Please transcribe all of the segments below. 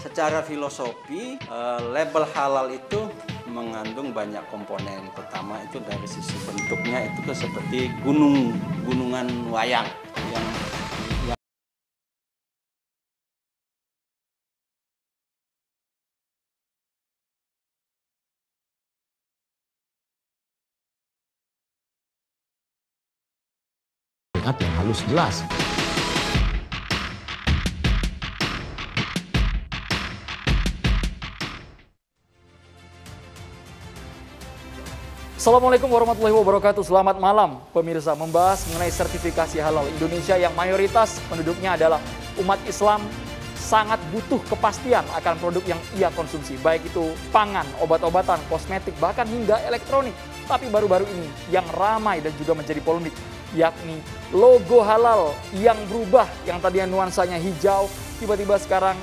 Secara filosofi, label halal itu mengandung banyak komponen. Pertama itu dari sisi bentuknya itu seperti gunungan wayang yang yang halus jelas. Assalamualaikum warahmatullahi wabarakatuh. Selamat malam pemirsa, membahas mengenai sertifikasi halal. Indonesia yang mayoritas penduduknya adalah umat Islam sangat butuh kepastian akan produk yang ia konsumsi, baik itu pangan, obat-obatan, kosmetik, bahkan hingga elektronik. Tapi baru-baru ini yang ramai dan juga menjadi polemik, yakni logo halal yang berubah, yang tadinya nuansanya hijau, tiba-tiba sekarang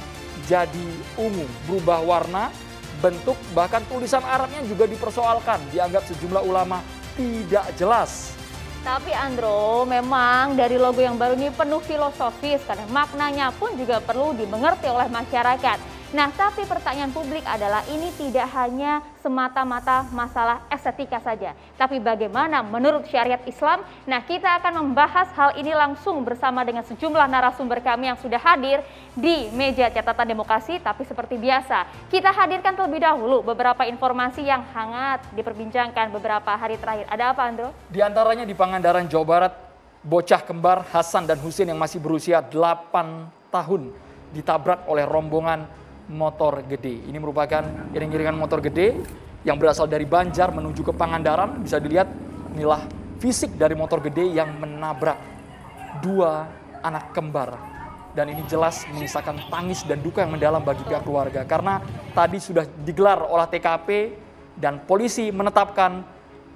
jadi ungu, berubah warna, bentuk, bahkan tulisan Arabnya juga dipersoalkan, dianggap sejumlah ulama tidak jelas. Tapi Andro, memang dari logo yang baru ini penuh filosofis, karena maknanya pun juga perlu dimengerti oleh masyarakat. Nah, tapi pertanyaan publik adalah ini tidak hanya semata-mata masalah estetika saja, tapi bagaimana menurut syariat Islam. Nah, kita akan membahas hal ini langsung bersama dengan sejumlah narasumber kami yang sudah hadir di meja catatan demokrasi. Tapi seperti biasa, kita hadirkan terlebih dahulu beberapa informasi yang hangat diperbincangkan beberapa hari terakhir. Ada apa, Andro? Di antaranya di Pangandaran, Jawa Barat, bocah kembar Hasan dan Husin yang masih berusia 8 tahun ditabrak oleh rombongan motor gede. Ini merupakan iring-iringan motor gede yang berasal dari Banjar menuju ke Pangandaran. Bisa dilihat inilah fisik dari motor gede yang menabrak dua anak kembar. Dan ini jelas menyisakan tangis dan duka yang mendalam bagi pihak keluarga. Karena tadi sudah digelar olah TKP dan polisi menetapkan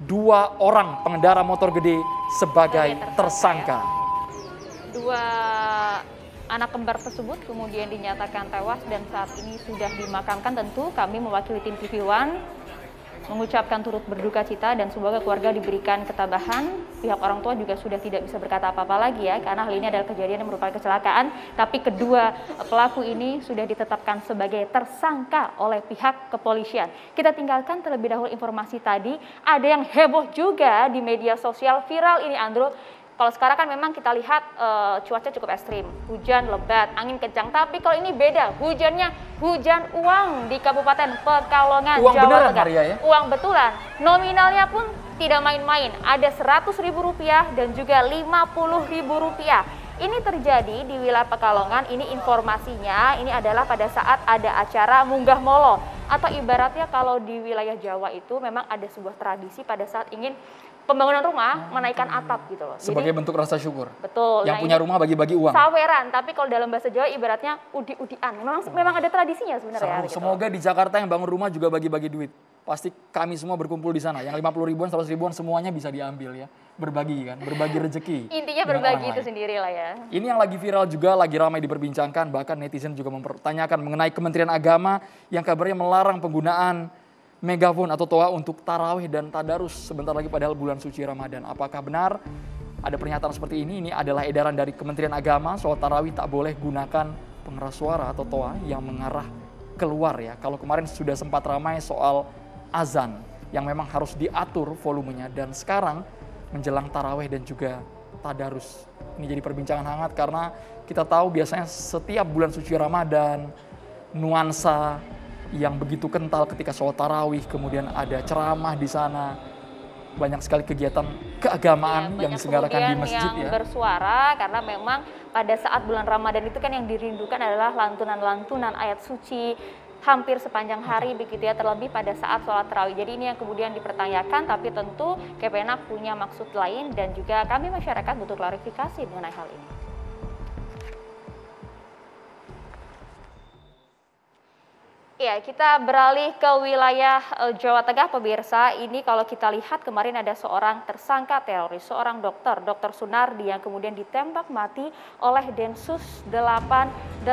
2 orang pengendara motor gede sebagai tersangka. Dua anak kembar tersebut kemudian dinyatakan tewas dan saat ini sudah dimakamkan. Tentu kami mewakili tim TV One mengucapkan turut berduka cita dan semoga keluarga diberikan ketabahan. Pihak orang tua juga sudah tidak bisa berkata apa-apa lagi ya, karena hal ini adalah kejadian yang merupakan kecelakaan. Tapi kedua pelaku ini sudah ditetapkan sebagai tersangka oleh pihak kepolisian. Kita tinggalkan terlebih dahulu informasi tadi. Ada yang heboh juga di media sosial, viral ini Andro. Kalau sekarang kan memang kita lihat cuaca cukup ekstrim, hujan lebat, angin kencang. Tapi kalau ini beda, hujannya hujan uang di Kabupaten Pekalongan, Uang Jawa beneran, Tengah. Maria, ya? Uang betulan, nominalnya pun tidak main-main. Ada Rp100.000 dan juga Rp50.000. Ini terjadi di wilayah Pekalongan. Ini informasinya, ini adalah pada saat ada acara munggah molo. Atau ibaratnya kalau di wilayah Jawa itu memang ada sebuah tradisi pada saat ingin pembangunan rumah menaikkan atap gitu loh. Sebagai Jadi, bentuk rasa syukur. betul. Yang punya rumah bagi-bagi uang. Saweran, tapi kalau dalam bahasa Jawa ibaratnya udi-udian. Memang ada tradisinya sebenarnya. Gitu. Semoga di Jakarta yang bangun rumah juga bagi-bagi duit. Pasti kami semua berkumpul di sana. Yang 50 ribuan, 100 ribuan semuanya bisa diambil ya. Berbagi kan, berbagi rezeki. Intinya berbagi itu sendiri lah ya. Ini yang lagi viral juga, lagi ramai diperbincangkan. Bahkan netizen juga mempertanyakan mengenai Kementerian Agama yang kabarnya melarang penggunaan megafon atau toa untuk tarawih dan tadarus sebentar lagi padahal bulan suci Ramadan. Apakah benar ada pernyataan seperti ini? Ini adalah edaran dari Kementerian Agama soal tarawih tak boleh gunakan pengeras suara atau toa yang mengarah keluar ya. Kalau kemarin sudah sempat ramai soal azan yang memang harus diatur volumenya, dan sekarang menjelang tarawih dan juga tadarus ini jadi perbincangan hangat karena kita tahu biasanya setiap bulan suci Ramadan nuansa yang begitu kental ketika sholat tarawih, kemudian ada ceramah di sana, banyak sekali kegiatan keagamaan yang diselenggarakan di masjid yang bersuara, karena memang pada saat bulan Ramadan itu kan yang dirindukan adalah lantunan-lantunan ayat suci hampir sepanjang hari begitu ya, terlebih pada saat sholat tarawih. Jadi ini yang kemudian dipertanyakan, tapi tentu Kemenak punya maksud lain dan juga kami masyarakat butuh klarifikasi mengenai hal ini. Ya, kita beralih ke wilayah Jawa Tengah, pemirsa. Ini kalau kita lihat kemarin ada seorang tersangka teroris, seorang dokter, Dr. Sunardi yang kemudian ditembak mati oleh Densus 88.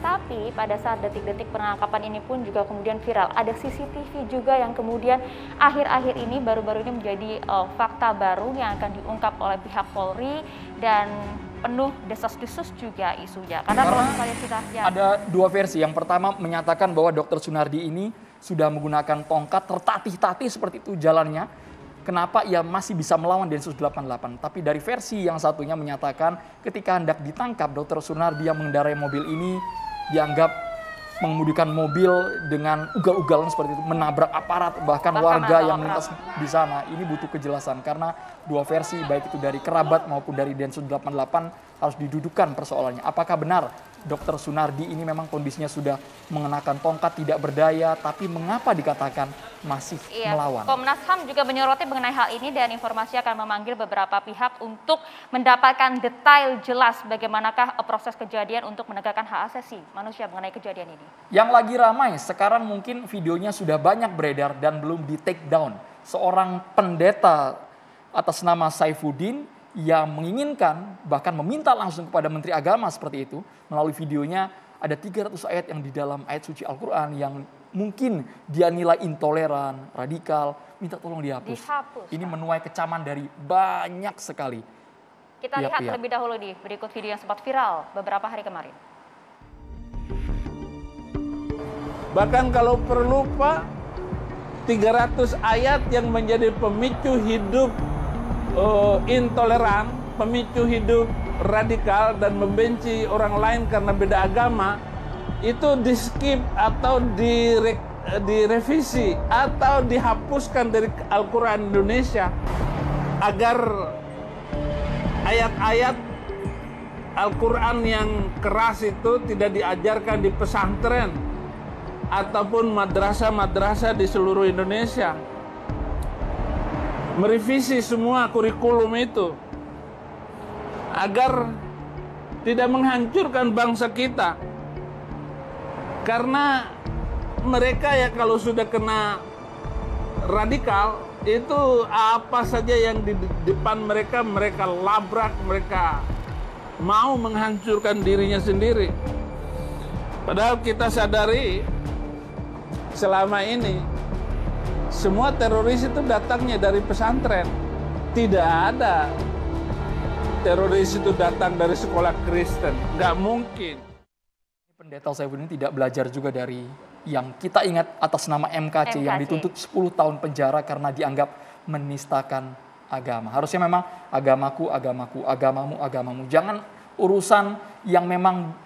Tapi pada saat detik-detik penangkapan ini pun juga kemudian viral. Ada CCTV juga yang kemudian akhir-akhir ini baru-baru ini menjadi fakta baru yang akan diungkap oleh pihak Polri, dan penuh desas-desus juga isunya. Karena kalau misalnya kita ada dua versi. Yang pertama menyatakan bahwa Dr. Sunardi ini sudah menggunakan tongkat tertatih-tatih seperti itu jalannya. Kenapa ia masih bisa melawan Densus 88? Tapi dari versi yang satunya menyatakan ketika hendak ditangkap Dr. Sunardi yang mengendarai mobil ini dianggap mengemudikan mobil dengan ugal-ugalan seperti itu, menabrak aparat, bahkan warga yang melintas di sana. Ini butuh kejelasan karena dua versi baik itu dari kerabat maupun dari Densus 88 harus didudukan persoalannya. Apakah benar Dr. Sunardi ini memang kondisinya sudah mengenakan tongkat tidak berdaya, tapi mengapa dikatakan masih melawan? Komnas HAM juga menyoroti mengenai hal ini dan informasi akan memanggil beberapa pihak untuk mendapatkan detail jelas bagaimanakah proses kejadian untuk menegakkan hak asasi manusia mengenai kejadian ini. Yang lagi ramai sekarang mungkin videonya sudah banyak beredar dan belum di take down. Seorang pendeta atas nama Saifuddin yang menginginkan bahkan meminta langsung kepada Menteri Agama seperti itu. Melalui videonya ada 300 ayat yang di dalam ayat suci Al-Quran yang mungkin dia nilai intoleran, radikal, minta tolong dihapus. Ini menuai kecaman dari banyak sekali. Kita lihat terlebih dahulu nih berikut video yang sempat viral beberapa hari kemarin. Bahkan kalau perlu Pak, 300 ayat yang menjadi pemicu hidup intoleran, pemicu hidup radikal dan membenci orang lain karena beda agama, itu di skip atau direvisi atau dihapuskan dari Al-Quran Indonesia agar ayat-ayat Al-Quran yang keras itu tidak diajarkan di pesantren ataupun madrasah-madrasah di seluruh Indonesia. Merevisi semua kurikulum itu agar tidak menghancurkan bangsa kita. Karena mereka ya kalau sudah kena radikal, itu apa saja yang di depan mereka, mereka labrak, mereka mau menghancurkan dirinya sendiri. Padahal kita sadari selama ini semua teroris itu datangnya dari pesantren. Tidak ada teroris itu datang dari sekolah Kristen. Nggak mungkin. Pendeta Saifuddin tidak belajar juga dari yang kita ingat atas nama MKC yang dituntut 10 tahun penjara karena dianggap menistakan agama. Harusnya memang agamaku, agamaku, agamamu, agamamu. Jangan urusan yang memang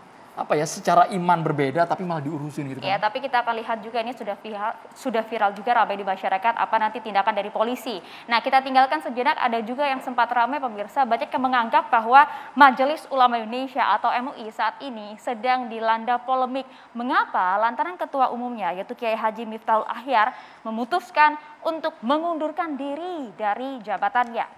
secara iman berbeda tapi malah diurusin gitu kan. Ya, tapi kita akan lihat juga ini sudah viral juga ramai di masyarakat apa nanti tindakan dari polisi. Nah, kita tinggalkan sejenak, ada juga yang sempat ramai pemirsa, banyak yang menganggap bahwa Majelis Ulama Indonesia atau MUI saat ini sedang dilanda polemik. Mengapa? Lantaran ketua umumnya yaitu Kiai Haji Miftahul Ahyar memutuskan untuk mengundurkan diri dari jabatannya.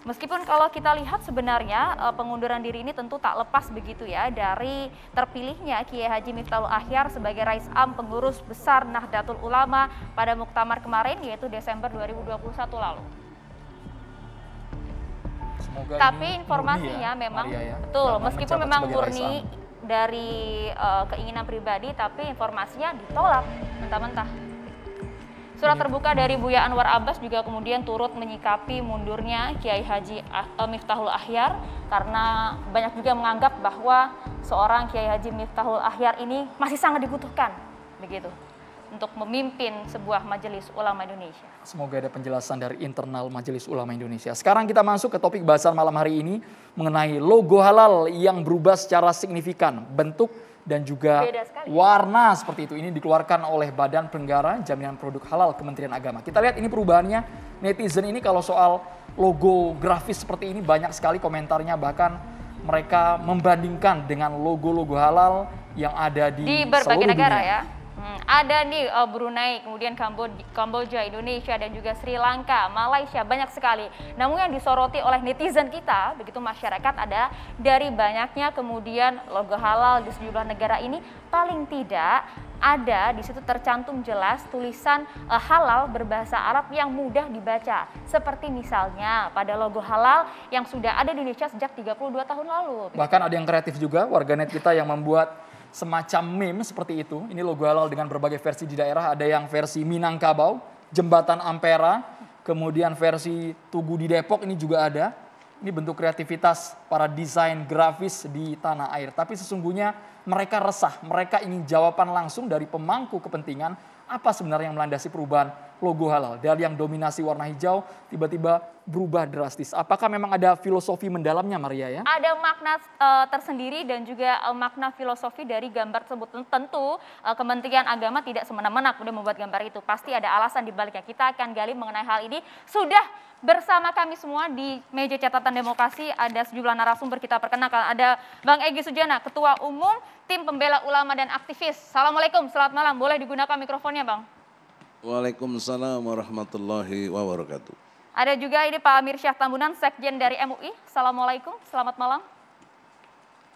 Meskipun kalau kita lihat sebenarnya pengunduran diri ini tentu tak lepas begitu ya dari terpilihnya Kiai Haji Miftahul Ahyar sebagai Rais Am Pengurus Besar Nahdlatul Ulama pada muktamar kemarin yaitu Desember 2021 lalu. Semoga tapi informasinya memang betul, meskipun memang murni dari keinginan pribadi, tapi informasinya ditolak mentah-mentah. Surat terbuka dari Buya Anwar Abbas juga kemudian turut menyikapi mundurnya Kiai Haji Miftahul Ahyar karena banyak juga menganggap bahwa seorang Kiai Haji Miftahul Ahyar ini masih sangat dibutuhkan begitu untuk memimpin sebuah Majelis Ulama Indonesia. Semoga ada penjelasan dari internal Majelis Ulama Indonesia. Sekarang kita masuk ke topik bahasan malam hari ini mengenai logo halal yang berubah secara signifikan bentuk dan juga warna seperti itu. Ini dikeluarkan oleh Badan Penyelenggara Jaminan Produk Halal Kementerian Agama. Kita lihat ini perubahannya. Netizen ini kalau soal logo grafis seperti ini banyak sekali komentarnya, bahkan mereka membandingkan dengan logo-logo halal yang ada di berbagai negara dunia. Ya. Ada nih Brunei, kemudian Kamboja, Indonesia, dan juga Sri Lanka, Malaysia, banyak sekali. Namun yang disoroti oleh netizen kita, begitu masyarakat, ada dari banyaknya kemudian logo halal di sejumlah negara ini, paling tidak ada di situ tercantum jelas tulisan halal berbahasa Arab yang mudah dibaca. Seperti misalnya pada logo halal yang sudah ada di Indonesia sejak 32 tahun lalu. Bahkan ada yang kreatif juga, warganet kita yang membuat semacam meme seperti itu. Ini logo halal dengan berbagai versi di daerah. Ada yang versi Minangkabau, Jembatan Ampera, kemudian versi Tugu di Depok ini juga ada. Ini bentuk kreativitas para desain grafis di tanah air. Tapi sesungguhnya mereka resah, mereka ingin jawaban langsung dari pemangku kepentingan apa sebenarnya yang melandasi perubahan logo halal. Dari yang dominasi warna hijau tiba-tiba berubah drastis. Apakah memang ada filosofi mendalamnya Maria ya? Ada makna tersendiri dan juga makna filosofi dari gambar tersebut. Tentu Kementerian Agama tidak semena-mena kemudian membuat gambar itu. Pasti ada alasan di baliknya. Kita akan gali mengenai hal ini. Sudah bersama kami semua di meja catatan demokrasi ada sejumlah narasumber, kita perkenalkan. Ada Bang Egy Sujana, Ketua Umum Tim Pembela Ulama dan Aktivis. Assalamualaikum, selamat malam. Boleh digunakan mikrofonnya Bang. Waalaikumsalam warahmatullahi wabarakatuh. Ada juga ini Pak Amir Syah Tambunan, Sekjen dari MUI. Assalamualaikum, selamat malam.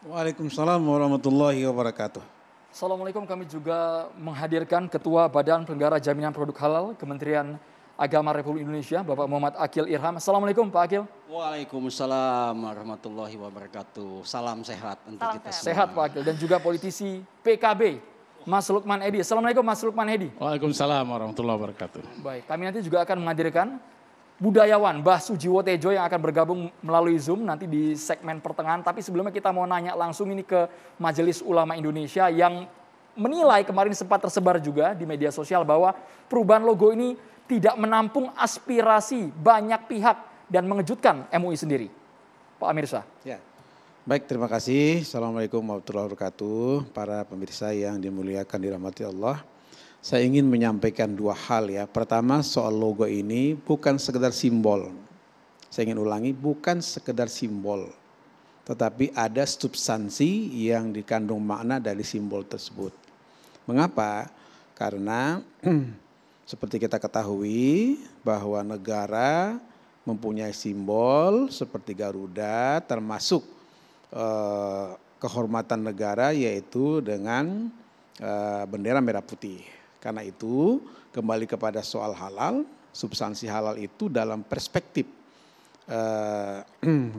Waalaikumsalam warahmatullahi wabarakatuh. Assalamualaikum, kami juga menghadirkan Ketua Badan Penyelenggara Jaminan Produk Halal Kementerian Agama Republik Indonesia, Bapak Muhammad Akil Irham. Assalamualaikum Pak Akil. Waalaikumsalam warahmatullahi wabarakatuh. Salam sehat untuk Salam kita sehat. semua. Sehat Pak Akil. Dan juga politisi PKB, Mas Lukman Edi. Assalamualaikum Mas Lukman Edi. Waalaikumsalam warahmatullahi wabarakatuh. Baik, kami nanti juga akan menghadirkan budayawan Mbah Sujiwo Tejo yang akan bergabung melalui Zoom nanti di segmen pertengahan. Tapi sebelumnya kita mau nanya langsung ini ke Majelis Ulama Indonesia yang menilai kemarin sempat tersebar juga di media sosial bahwa perubahan logo ini tidak menampung aspirasi banyak pihak dan mengejutkan MUI sendiri. Pak Amir Syah. Ya. Baik, terima kasih. Assalamualaikum warahmatullahi wabarakatuh. Para pemirsa yang dimuliakan dirahmati Allah. Saya ingin menyampaikan dua hal ya. Pertama, soal logo ini bukan sekedar simbol. Saya ingin ulangi, bukan sekedar simbol. Tetapi ada substansi yang dikandung makna dari simbol tersebut. Mengapa? Karena seperti kita ketahui bahwa negara mempunyai simbol seperti Garuda, termasuk kehormatan negara yaitu dengan bendera merah putih. Karena itu kembali kepada soal halal, substansi halal itu dalam perspektif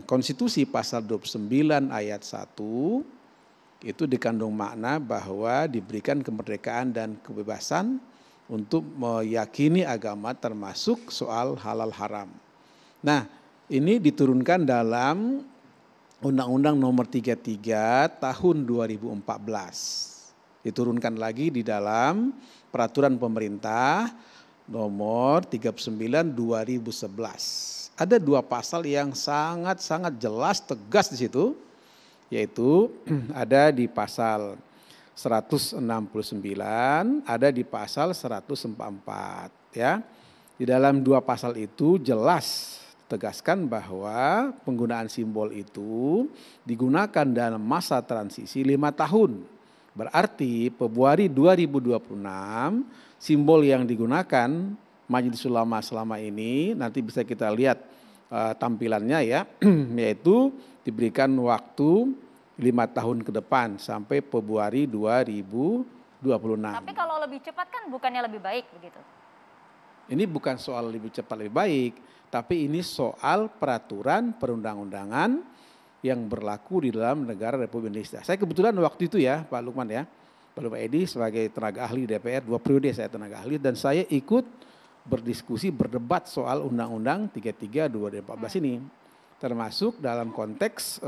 Konstitusi pasal 29 ayat 1 itu dikandung makna bahwa diberikan kemerdekaan dan kebebasan untuk meyakini agama termasuk soal halal haram. Nah, ini diturunkan dalam Undang-Undang Nomor 33 Tahun 2014. Diturunkan lagi di dalam Peraturan Pemerintah Nomor 39 2011. Ada dua pasal yang sangat-sangat jelas, tegas di situ, yaitu ada di pasal 169, ada di pasal 144 ya. Di dalam dua pasal itu jelas tegaskan bahwa penggunaan simbol itu digunakan dalam masa transisi 5 tahun. Berarti Februari 2026 simbol yang digunakan Majelis Ulama selama ini nanti bisa kita lihat tampilannya ya, yaitu diberikan waktu 5 tahun ke depan sampai Februari 2026. Tapi kalau lebih cepat kan bukannya lebih baik begitu? Ini bukan soal lebih cepat lebih baik, tapi ini soal peraturan perundang-undangan yang berlaku di dalam negara Republik Indonesia. Saya kebetulan waktu itu ya Pak Lukman ya, Pak Lukman Edi sebagai tenaga ahli DPR, 2 periode saya tenaga ahli dan saya ikut berdiskusi, berdebat soal Undang-Undang 33 2014 ini. Termasuk dalam konteks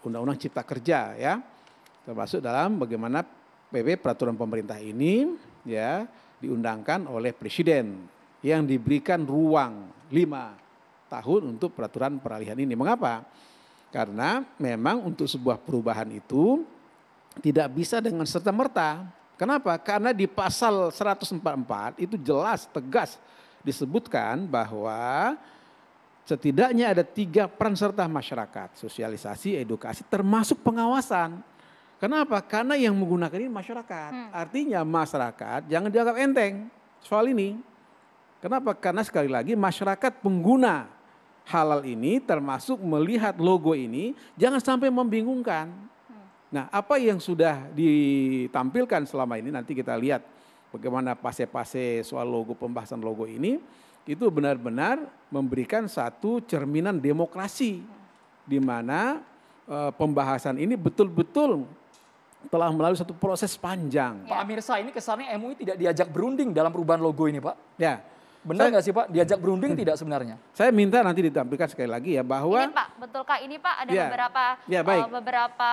Undang-Undang Cipta Kerja ya, termasuk dalam bagaimana PP peraturan pemerintah ini ya diundangkan oleh Presiden yang diberikan ruang 5 tahun untuk peraturan peralihan ini. Mengapa? Karena memang untuk sebuah perubahan itu tidak bisa dengan serta-merta. Kenapa? Karena di pasal 144 itu jelas tegas disebutkan bahwa setidaknya ada 3 peran serta masyarakat, sosialisasi, edukasi, termasuk pengawasan. Kenapa? Karena yang menggunakan ini masyarakat. Artinya masyarakat jangan dianggap enteng soal ini. Kenapa? Karena sekali lagi masyarakat pengguna halal ini termasuk melihat logo ini jangan sampai membingungkan. Nah, apa yang sudah ditampilkan selama ini nanti kita lihat bagaimana pase-pase soal logo, pembahasan logo ini. Itu benar-benar memberikan satu cerminan demokrasi di mana pembahasan ini betul-betul telah melalui satu proses panjang. Pak Amir Syah, ini kesannya MUI tidak diajak berunding dalam perubahan logo ini Pak. Ya, Benar nggak sih Pak, diajak berunding tidak sebenarnya? Saya minta nanti ditampilkan sekali lagi ya bahwa Ini Pak, betulkah ini Pak ada Ya. beberapa Ya, baik. beberapa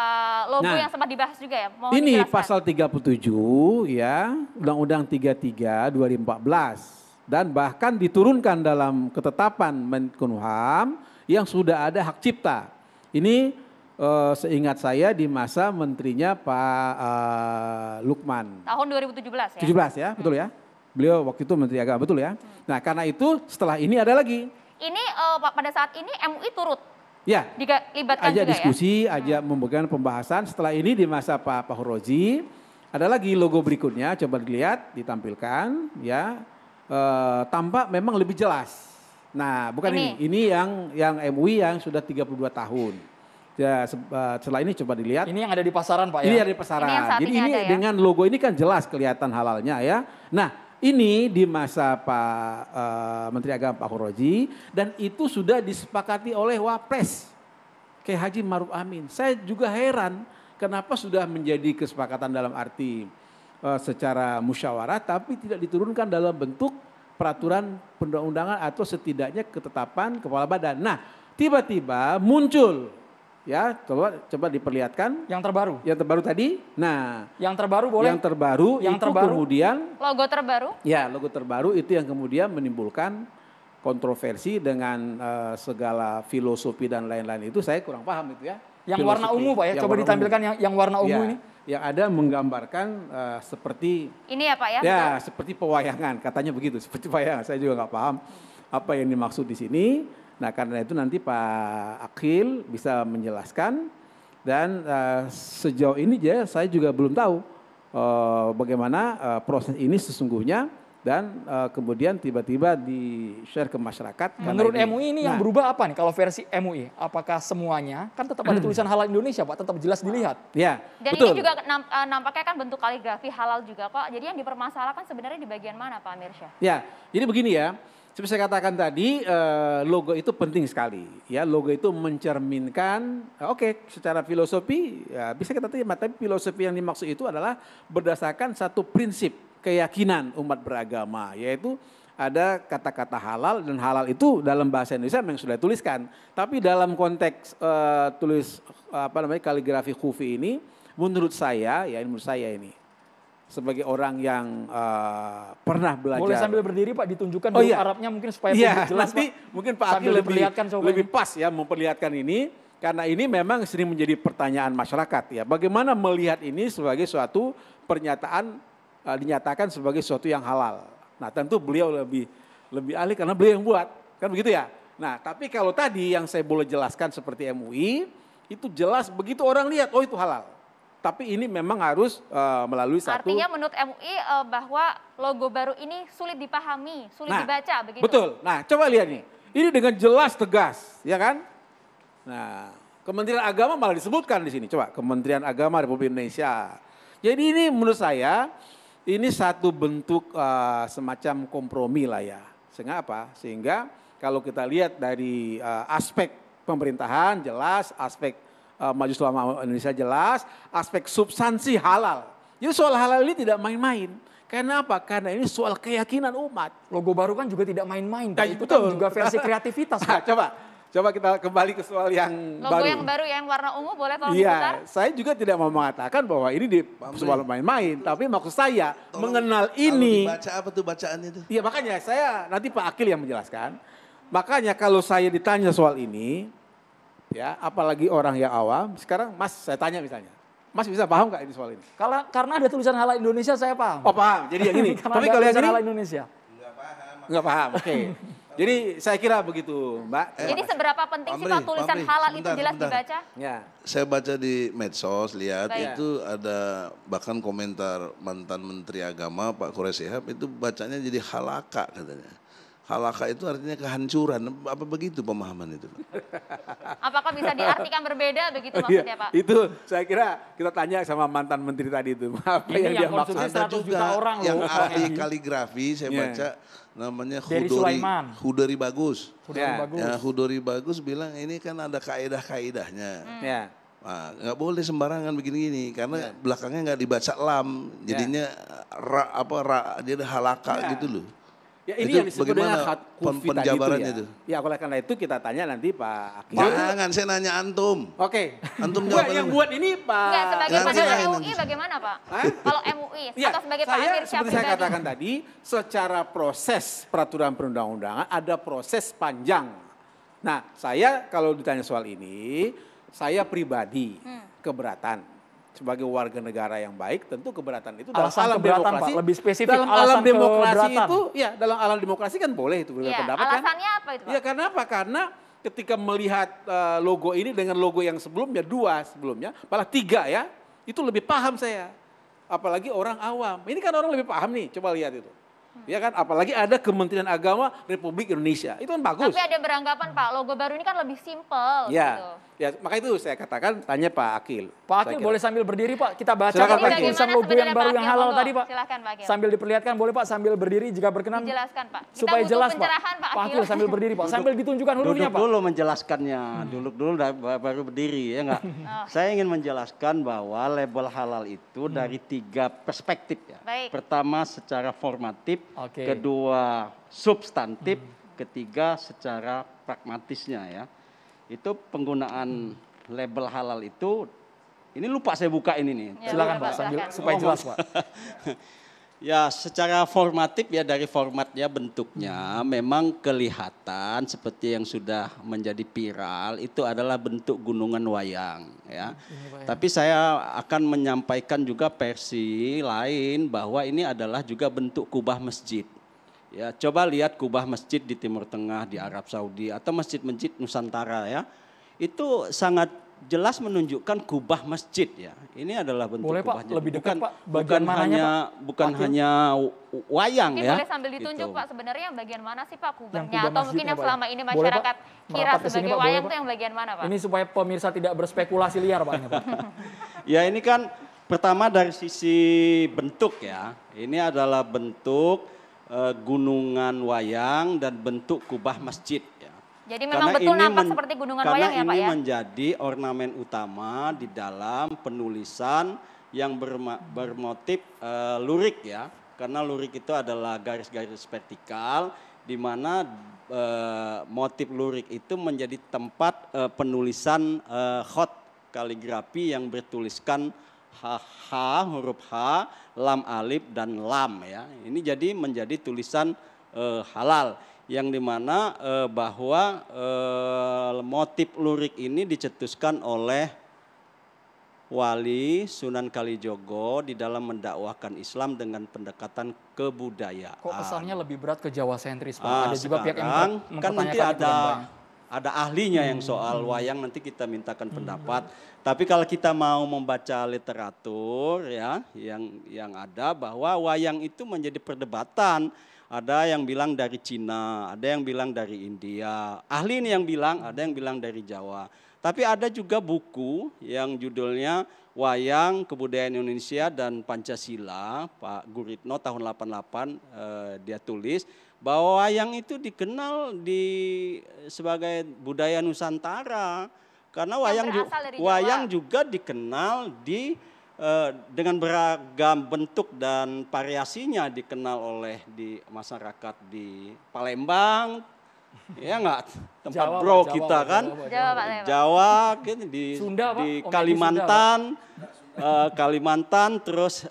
logo Nah, yang sempat dibahas juga ya? Mohon ini dijelaskan. pasal 37 ya, Undang-Undang 33 2014 dan bahkan diturunkan dalam ketetapan Menkumham yang sudah ada hak cipta. Ini seingat saya di masa menterinya Pak Lukman. Tahun 2017 ya? 17 ya, betul ya? Beliau waktu itu Menteri Agama, betul ya? Nah karena itu setelah ini ada lagi. Ini Pak pada saat ini MUI turut Ya, dilibatkan ajak juga diskusi, ajak memberikan pembahasan. Setelah ini di masa Pak Rozi, ada lagi logo berikutnya, coba dilihat, ditampilkan ya. Tampak memang lebih jelas. Nah bukan ini yang MUI yang sudah 32 tahun. Ya, setelah ini coba dilihat. Ini yang ada di pasaran Pak Ini ya? ada di pasaran. Ini yang saat Jadi ini ini ada ya? dengan logo ini kan jelas kelihatan halalnya ya. Nah ini di masa Pak Menteri Agama Pak Rozi dan itu sudah disepakati oleh Wapres Kiai Haji Maruf Amin. Saya juga heran kenapa sudah menjadi kesepakatan dalam arti secara musyawarah tapi tidak diturunkan dalam bentuk peraturan perundang-undangan atau setidaknya ketetapan kepala badan. Nah tiba-tiba muncul. Ya, coba diperlihatkan. Yang terbaru? Yang terbaru tadi. Nah, yang terbaru boleh? Yang terbaru itu kemudian. Logo terbaru? Ya, logo terbaru itu yang kemudian menimbulkan kontroversi dengan segala filosofi dan lain-lain itu saya kurang paham itu ya. Yang filosofi, warna ungu Pak ya, coba ditampilkan yang warna ungu ini. Yang ada menggambarkan seperti. Ini ya Pak ya? Ya, betul? seperti pewayangan, katanya begitu, seperti pewayangan. Saya juga nggak paham apa yang dimaksud di sini. Nah karena itu nanti Pak Akhil bisa menjelaskan dan sejauh ini saya juga belum tahu bagaimana proses ini sesungguhnya dan kemudian tiba-tiba di-share ke masyarakat. Menurut MUI ini yang berubah apa nih kalau versi MUI? Apakah semuanya? Kan tetap ada tulisan halal Indonesia Pak, tetap jelas dilihat. Ya, dan betul. ini juga nampaknya kan bentuk kaligrafi halal juga Pak. Jadi yang dipermasalahkan sebenarnya di bagian mana Pak Mirsya? Ya, jadi begini ya. Seperti saya katakan tadi, logo itu penting sekali. Ya, logo itu mencerminkan, secara filosofi ya bisa kita terima. Tapi filosofi yang dimaksud itu adalah berdasarkan satu prinsip keyakinan umat beragama, yaitu ada kata-kata halal dan halal itu dalam bahasa Indonesia memang sudah dituliskan. Tapi dalam konteks kaligrafi khufi ini, menurut saya ini. Sebagai orang yang pernah belajar. Boleh sambil berdiri Pak, ditunjukkan dulu Arabnya mungkin supaya jelas nanti Pak. Mungkin Pak Akhil lebih pas ya memperlihatkan ini. Karena ini memang sering menjadi pertanyaan masyarakat ya. Bagaimana melihat ini sebagai suatu pernyataan, dinyatakan sebagai suatu yang halal. Nah tentu beliau lebih ahli karena beliau yang buat. Kan begitu ya. Nah tapi kalau tadi yang saya boleh jelaskan seperti MUI, itu jelas begitu orang lihat, oh itu halal. Tapi ini memang harus melalui satu. Artinya menurut MUI bahwa logo baru ini sulit dipahami, sulit dibaca begitu. Betul. Nah coba lihat nih. Ini dengan jelas tegas, ya kan? Nah Kementerian Agama malah disebutkan di sini. Coba Kementerian Agama Republik Indonesia. Jadi ini menurut saya ini satu bentuk semacam kompromi lah ya. Sehingga apa? Sehingga kalau kita lihat dari aspek pemerintahan jelas, aspek Majelis Ulama Indonesia jelas, aspek substansi halal. Jadi soal halal ini tidak main-main. Karena apa? Karena ini soal keyakinan umat. Logo baru kan juga tidak main-main. Nah, itu betul. kan juga versi kreativitas. Nah, coba kita kembali ke soal yang logo baru. yang baru yang warna ungu boleh tolong diputar? Iya, saya juga tidak mau mengatakan bahwa ini soal main-main. Tapi maksud saya mengenal ini. Baca apa tuh bacaannya itu? Iya makanya saya nanti Pak Akhil yang menjelaskan. Makanya kalau saya ditanya soal ini, ya apalagi orang yang awam, sekarang Mas saya tanya misalnya, Mas bisa paham nggak ini soal ini? Karena ada tulisan halal Indonesia saya paham. Oh paham, jadi yang ini. Tapi kalau yang ini halal Indonesia. nggak paham, oke. Jadi saya kira begitu Mbak. Jadi seberapa penting sih Pak tulisan halal itu jelas dibaca? Ya. Saya baca di medsos, lihat Baik. itu ada bahkan komentar mantan Menteri Agama Pak Quraish Shihab itu bacanya jadi halaka katanya. Halaka itu artinya kehancuran, apa begitu pemahaman itu? Apakah bisa diartikan berbeda begitu maksudnya Pak? Itu saya kira kita tanya sama mantan menteri tadi itu. Apa Ini yang dia yang maksud? konsumsi Ada 100 juga juta orang yang loh. ahli kaligrafi saya Iya. baca namanya Dari Sulaiman. Hudori Bagus. Sudah Ya. bagus. Ya, Hudori Bagus bilang ini kan ada kaedah-kaedahnya. Ya. Nah, nggak boleh sembarangan begini-gini karena belakangnya nggak dibaca lam, jadinya ra, dia ada halaka gitu loh. Ya ini Itu yang disebut dengan bagaimana hak kufi tadi penjabarannya itu itu? ya. Ya oleh karena itu kita tanya nanti Pak Akil. Jangan, saya nanya antum. Oke. Antum Enggak, jawabannya. yang buat ini Pak. Enggak, sebagai Nanti pandangan lain, MUI nanti. bagaimana Pak? Hah? Kalau MUI Ya, atau sebagai Pak saya Amir Syah seperti saya pribadi? katakan tadi, secara proses peraturan perundang-undangan ada proses panjang. Nah, saya kalau ditanya soal ini, saya pribadi keberatan. Sebagai warga negara yang baik, tentu keberatan itu dalam Alasan alam keberatan, demokrasi. Pak, lebih spesifik dalam alasan alam demokrasi keberatan. itu, ya dalam alam demokrasi kan boleh itu berbeda Iya, pendapat kan. alasannya apa itu Pak? Ya karena apa? Karena ketika melihat logo ini dengan logo yang sebelumnya, 2 sebelumnya, malah 3 ya, itu lebih paham saya. Apalagi orang awam. Ini kan orang lebih paham nih, coba lihat itu. Ya kan, apalagi ada Kementerian Agama Republik Indonesia. Itu kan bagus. Tapi ada yang beranggapan Pak, logo baru ini kan lebih simpel gitu. Ya, ya maka itu saya katakan tanya Pak Akil. Pak Saya Akil kira. boleh sambil berdiri Pak, kita baca Silakan, Pak Pak Akil. tulisan Bagaimana logo yang sebenarnya baru Pak yang Akil? halal Monggo, tadi Pak. silakan, Pak Akil. Sambil diperlihatkan boleh Pak, sambil berdiri jika berkenan. Dijelaskan Pak. Kita Supaya butuh jelas Pak. pencerahan Pak Akil. Akil sambil berdiri Pak, sambil ditunjukkan hurufnya Duduk Pak. dulu menjelaskannya, duduk dulu baru berdiri ya enggak. Saya ingin menjelaskan bahwa label halal itu dari 3 perspektif ya. Baik. Pertama secara formatif, Oke. kedua substantif, ketiga secara pragmatisnya ya. Itu penggunaan label halal itu, ini lupa saya buka ini nih. Ya, Silakan boleh, Pak, sambil silakan. supaya jelas Pak. Ya secara formatif ya dari formatnya bentuknya memang kelihatan seperti yang sudah menjadi viral itu adalah bentuk gunungan wayang ya. Tapi saya akan menyampaikan juga versi lain bahwa ini adalah juga bentuk kubah masjid. Ya coba lihat kubah masjid di Timur Tengah, di Arab Saudi atau masjid-masjid Nusantara ya. Itu sangat jelas menunjukkan kubah masjid ya. Ini adalah bentuk Boleh, Pak, kubah masjid. lebih dekat, Pak. Bukan Bagian mananya, hanya Pak? bukan Wakil. hanya wayang Mungkin ya. boleh sambil ditunjuk gitu. Pak, sebenarnya yang bagian mana sih Pak Yang kubahnya? kubah Atau mungkin masjidnya, yang Pak, selama ya? ini Boleh, Pak? masyarakat kira Merapat ke sini, sebagai Pak, boleh, wayang Pak? itu yang bagian mana Pak? Ini supaya pemirsa tidak berspekulasi liar Pak. Ini, Pak. Ya ini kan pertama dari sisi bentuk ya. Ini adalah bentuk gunungan wayang dan bentuk kubah masjid ya. Jadi memang betul nampak seperti gunungan wayang ya Pak Karena ya? ini menjadi ornamen utama di dalam penulisan yang bermotif lurik ya. Karena lurik itu adalah garis-garis vertikal di mana motif lurik itu menjadi tempat penulisan khot kaligrafi yang bertuliskan huruf H, lam alif dan lam ya. Ini jadi menjadi tulisan halal yang dimana bahwa motif lurik ini dicetuskan oleh Wali Sunan Kalijogo di dalam mendakwahkan Islam dengan pendekatan kebudayaan. Kok kesannya lebih berat ke Jawa sentris Pak? Ada juga pihak yang Sekarang kan nanti mempertanyakan itu dan banyak. ada ahlinya yang soal wayang nanti kita mintakan pendapat. Tapi kalau kita mau membaca literatur ya yang ada bahwa wayang itu menjadi perdebatan. Ada yang bilang dari Cina, ada yang bilang dari India. Ahli ini yang bilang, ada yang bilang dari Jawa. Tapi ada juga buku yang judulnya Wayang Kebudayaan Indonesia dan Pancasila, Pak Guritno tahun 88 dia tulis bahwa wayang itu dikenal sebagai budaya Nusantara. Karena wayang juga dikenal dengan beragam bentuk dan variasinya dikenal oleh di masyarakat di Palembang, ya enggak tempat Jawa, bro Jawa, kita Jawa, kan, Jawa kan di Sunda, Pak. di Om Kalimantan, Kalimantan terus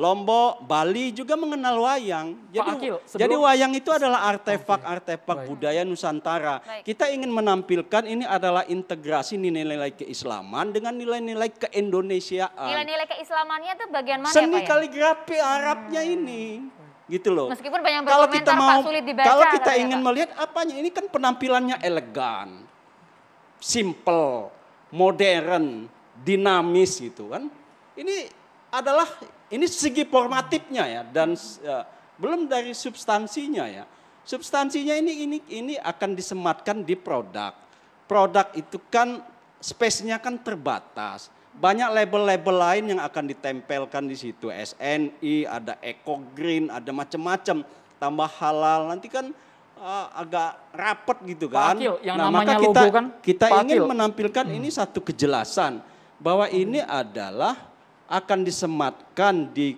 Lombok, Bali juga mengenal wayang. Akil, Jadi wayang itu adalah artefak budaya Nusantara. Baik. Kita ingin menampilkan ini adalah integrasi nilai-nilai keislaman dengan nilai-nilai keindonesiaan. Nilai-nilai keislamannya itu bagian mana Seni ya Pak ya? kaligrafi Arabnya ini. Gitu loh. Meskipun banyak Kalau berkomentar kita Pak sulit dibaca. kalau kita katanya, ingin Pak. melihat apanya, ini kan penampilannya elegan, simple, modern, dinamis gitu kan. Ini segi formatifnya ya dan belum dari substansinya ya. Substansinya ini akan disematkan di produk. Produk itu kan space-nya kan terbatas. Banyak label-label lain yang akan ditempelkan di situ. SNI, ada Eco Green, ada macam-macam. Tambah halal, nanti kan agak rapet gitu kan. Pak Akil, yang maka namanya logo kan, kita Pak ingin Akil. menampilkan ini satu kejelasan. Bahwa ini adalah akan disematkan di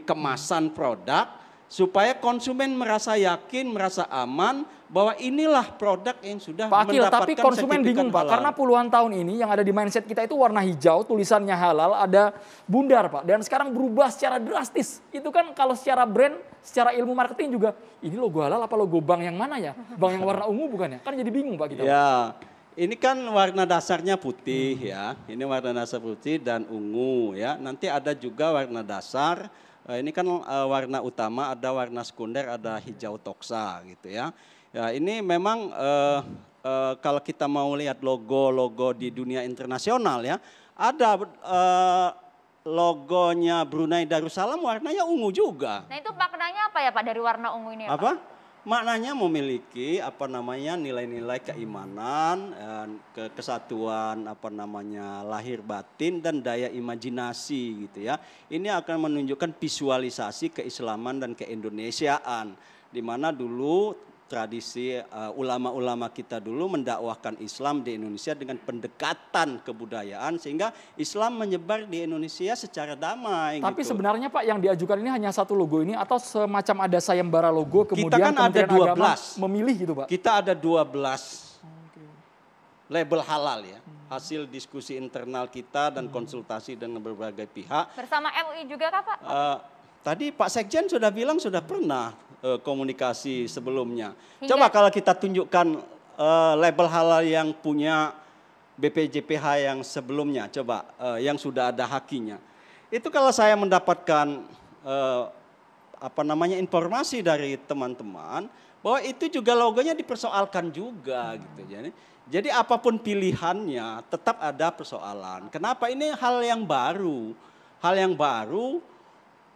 kemasan produk supaya konsumen merasa yakin, merasa aman bahwa inilah produk yang sudah Pak Akil, mendapatkan tapi konsumen sertifikat bingung Pak, halal. karena puluhan tahun ini yang ada di mindset kita itu warna hijau, tulisannya halal, ada bundar Pak. Dan sekarang berubah secara drastis. Itu kan kalau secara brand, secara ilmu marketing juga, ini logo halal apa logo bank yang mana ya? Bank yang warna ungu bukan ya? Kan jadi bingung Pak kita. Ya, ini kan warna dasarnya putih ya. Ini warna dasar putih dan ungu ya. Nanti ada juga warna dasar, ini kan warna utama, ada warna sekunder, ada hijau toksa gitu ya. Ya ini memang kalau kita mau lihat logo-logo di dunia internasional ya, ada logonya Brunei Darussalam warnanya ungu juga. Nah itu maknanya apa ya Pak dari warna ungu ini ya, Apa? Pak? Maknanya memiliki nilai-nilai keimanan, kesatuan lahir batin dan daya imajinasi gitu ya. Ini akan menunjukkan visualisasi keislaman dan keindonesiaan, di mana dulu tradisi ulama-ulama kita dulu mendakwahkan Islam di Indonesia dengan pendekatan kebudayaan sehingga Islam menyebar di Indonesia secara damai. Tapi gitu. Sebenarnya Pak yang diajukan ini hanya satu logo ini atau semacam ada sayembara logo kemudian Kita kan ada Kementerian Agama 12. memilih gitu Pak? Kita ada 12 label halal ya. Hasil diskusi internal kita dan konsultasi dengan berbagai pihak. Bersama MUI juga kah Pak? Tadi Pak Sekjen sudah bilang sudah pernah komunikasi sebelumnya. Hingga... Coba kalau kita tunjukkan label halal yang punya BPJPH yang sebelumnya, coba yang sudah ada hakinya. Itu kalau saya mendapatkan informasi dari teman-teman bahwa itu juga logonya dipersoalkan juga gitu. Jadi apapun pilihannya tetap ada persoalan. Kenapa ini hal yang baru? Hal yang baru.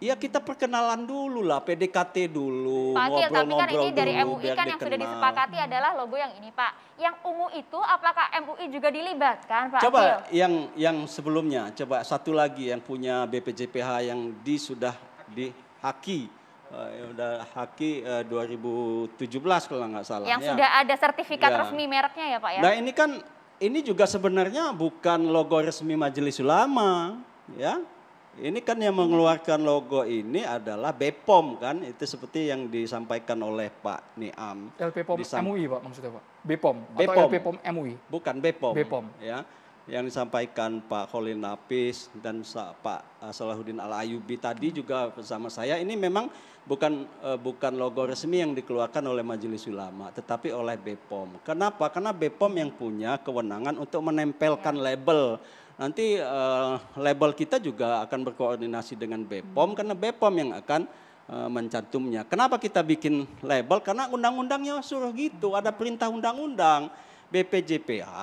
Ya kita perkenalan dulu lah, PDKT dulu, Pak Akil, tapi kan ini dari dulu, MUI kan yang sudah disepakati adalah logo yang ini Pak. Yang ungu itu apakah MUI juga dilibatkan Pak Coba Akil? yang sebelumnya, coba satu lagi yang punya BPJPH yang sudah dihaki, udah haki 2017 kalau nggak salah. Yang ya. sudah ada sertifikat Ya. resmi mereknya ya Pak ya? Nah ini juga sebenarnya bukan logo resmi Majelis Ulama, ya. Ini kan yang mengeluarkan logo ini adalah BPOM kan, itu seperti yang disampaikan oleh Pak Niam. LP POM MUI Pak maksudnya Pak? BPOM atau BPOM. LP POM MUI? Bukan BPOM. BPOM. Ya, yang disampaikan Pak Kholil Nafis dan Pak Salahuddin Al-Ayubi tadi juga bersama saya. Ini memang bukan logo resmi yang dikeluarkan oleh Majelis Ulama, tetapi oleh BPOM. Kenapa? Karena BPOM yang punya kewenangan untuk menempelkan label. Nanti label kita juga akan berkoordinasi dengan BPOM karena BPOM yang akan mencantumnya. Kenapa kita bikin label? Karena undang-undangnya suruh gitu, ada perintah undang-undang. BPJPH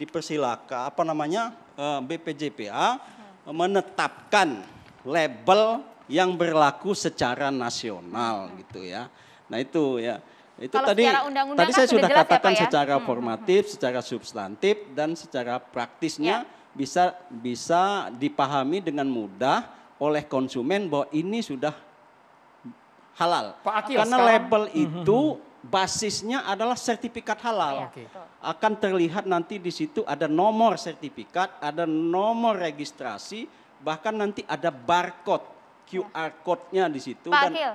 dipersilakan BPJPH menetapkan label yang berlaku secara nasional gitu ya. Nah itu ya. Itu Kalau tadi kan saya sudah jelas katakan ya, Pak, ya? secara formatif, secara substantif dan secara praktisnya bisa dipahami dengan mudah oleh konsumen bahwa ini sudah halal. Pak Akil, karena sekarang, label itu basisnya adalah sertifikat halal. Iya, Akan terlihat nanti di situ ada nomor sertifikat, ada nomor registrasi, bahkan nanti ada barcode. QR code-nya di situ. Pak Akil,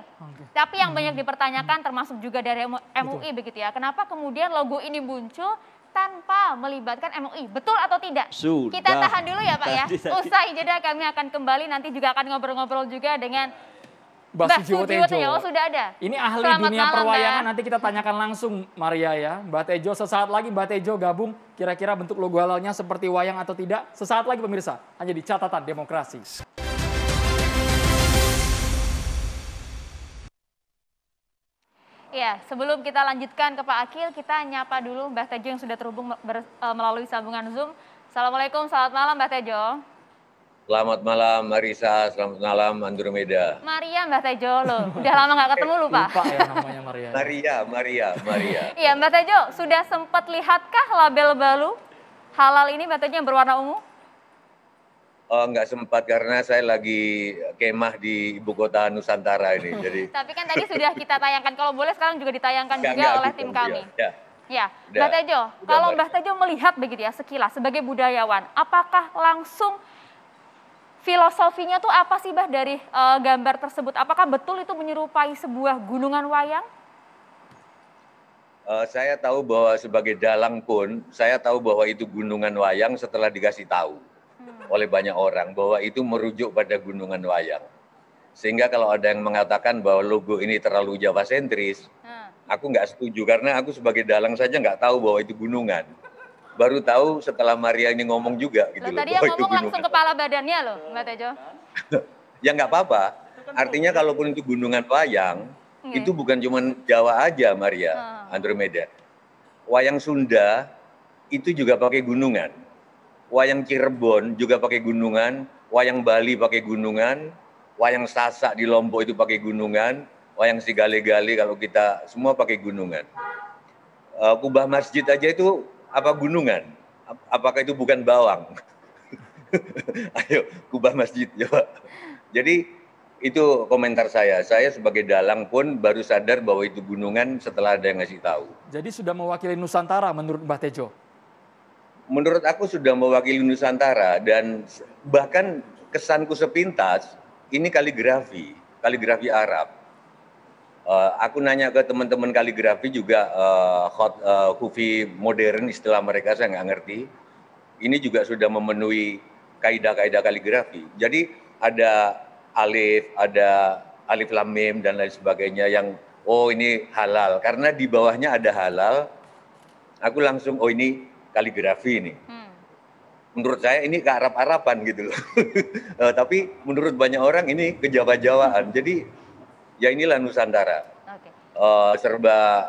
tapi yang banyak dipertanyakan termasuk juga dari MUI begitu ya. Kenapa kemudian logo ini muncul tanpa melibatkan MUI? Betul atau tidak? Sudah. Kita tahan dulu ya Pak ya. Tadi. Usai jeda kami akan kembali nanti juga akan ngobrol-ngobrol juga dengan Mbak Sujiwo Tejo. Oh sudah ada. Ini ahli Selamat dunia malam, perwayangan, Mbak. nanti kita tanyakan langsung Maria ya. Mbak Tejo, sesaat lagi Mbak Tejo gabung, kira-kira bentuk logo halalnya seperti wayang atau tidak? Sesaat lagi pemirsa, hanya di Catatan Demokrasi. Ya, sebelum kita lanjutkan ke Pak Akil, kita nyapa dulu Mbak Tejo yang sudah terhubung melalui sambungan Zoom. Assalamualaikum, selamat malam Mbak Tejo. Selamat malam Marisa, selamat malam Andromeda. Maria Mbak Tejo loh, udah lama nggak ketemu lupa. Lupa ya namanya Maria. Maria. Iya Mbak Tejo, sudah sempat lihatkah label baru halal ini Mbak Tejo yang berwarna ungu? Oh, nggak sempat karena saya lagi kemah di ibu kota Nusantara ini. Jadi. Tapi kan tadi sudah kita tayangkan, kalau boleh sekarang juga ditayangkan juga oleh tim kami. Ya, Mbak Tejo, kalau Mbak Tejo melihat begitu ya sekilas sebagai budayawan, apakah langsung filosofinya tuh apa sih Bah dari gambar tersebut? Apakah betul itu menyerupai sebuah gunungan wayang? Saya tahu bahwa sebagai dalang pun, saya tahu bahwa itu gunungan wayang setelah dikasih tahu oleh banyak orang bahwa itu merujuk pada gunungan wayang. Sehingga kalau ada yang mengatakan bahwa logo ini terlalu Jawa sentris, aku nggak setuju karena aku sebagai dalang saja nggak tahu bahwa itu gunungan. Baru tahu setelah Maria ini ngomong juga gitu loh. Tadi yang ngomong langsung kepala badannya loh, Mbak Tejo. Ya nggak apa-apa. Artinya kalaupun itu gunungan wayang, itu bukan cuma Jawa aja, Maria, Andromeda. Wayang Sunda itu juga pakai gunungan. Wayang Cirebon juga pakai gunungan. Wayang Bali pakai gunungan. Wayang Sasak di Lombok itu pakai gunungan. Wayang Sigale-gale kalau kita semua pakai gunungan. Kubah masjid aja itu apa gunungan? Apakah itu bukan bawang? Ayo, kubah masjid. Coba. Jadi itu komentar saya. Saya sebagai dalang pun baru sadar bahwa itu gunungan setelah ada yang ngasih tahu. Jadi sudah mewakili Nusantara menurut Mbah Tejo? Menurut aku sudah mewakili Nusantara dan bahkan kesanku sepintas ini kaligrafi Arab. Aku nanya ke teman-teman kaligrafi juga hufi modern istilah mereka saya nggak ngerti. Ini juga sudah memenuhi kaidah-kaidah kaligrafi. Jadi ada ada alif lam mim dan lain sebagainya yang oh ini halal. Karena di bawahnya ada halal, aku langsung oh ini kaligrafi ini. Menurut saya ini ke Arab-Araban gitu loh. Tapi menurut banyak orang ini ke Jawa-Jawaan. Jadi ya inilah Nusantara. Serba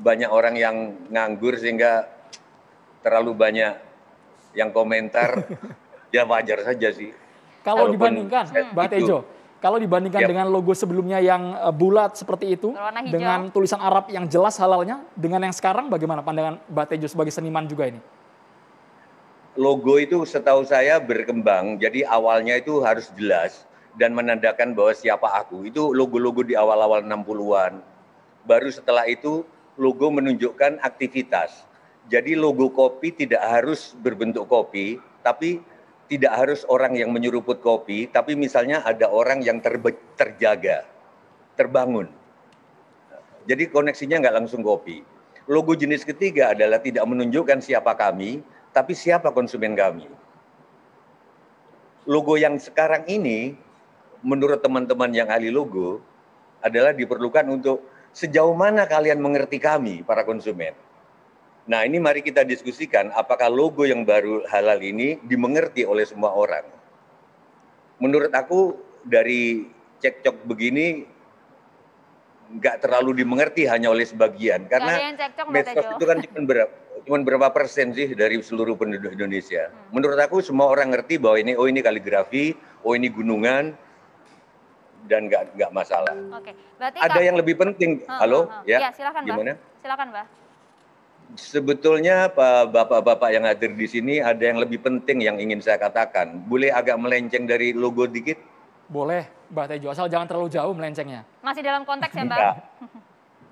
banyak orang yang nganggur sehingga terlalu banyak yang komentar. Ya wajar saja sih. Kalau dibandingkan, Mbak Tejo, kalau dibandingkan dengan logo sebelumnya yang bulat seperti itu, dengan tulisan Arab yang jelas halalnya, dengan yang sekarang bagaimana pandangan Mbak Tejo sebagai seniman juga ini? Logo itu setahu saya berkembang, jadi awalnya itu harus jelas dan menandakan bahwa siapa aku. Itu logo-logo di awal-awal 60-an. Baru setelah itu logo menunjukkan aktivitas. Jadi logo kopi tidak harus berbentuk kopi, tapi tidak harus orang yang menyeruput kopi, tapi misalnya ada orang yang terjaga, terbangun. Jadi koneksinya nggak langsung kopi. Logo jenis ketiga adalah tidak menunjukkan siapa kami, tapi siapa konsumen kami. Logo yang sekarang ini, menurut teman-teman yang ahli logo, adalah diperlukan untuk sejauh mana kalian mengerti kami, para konsumen. Nah ini mari kita diskusikan apakah logo yang baru halal ini dimengerti oleh semua orang. Menurut aku dari cekcok begini nggak terlalu dimengerti hanya oleh sebagian. Karena medsos itu kan cuma berapa persen sih dari seluruh penduduk Indonesia. Menurut aku semua orang ngerti bahwa ini oh ini kaligrafi, oh ini gunungan, dan nggak masalah. Oke, berarti ada yang lebih penting. Halo, ya silakan, gimana? Silakan, Mbak. Sebetulnya bapak-bapak yang hadir di sini ada yang lebih penting yang ingin saya katakan. Boleh agak melenceng dari logo dikit? Boleh, Mbak Tejo, asal jangan terlalu jauh melencengnya. Masih dalam konteks ya, Mbak?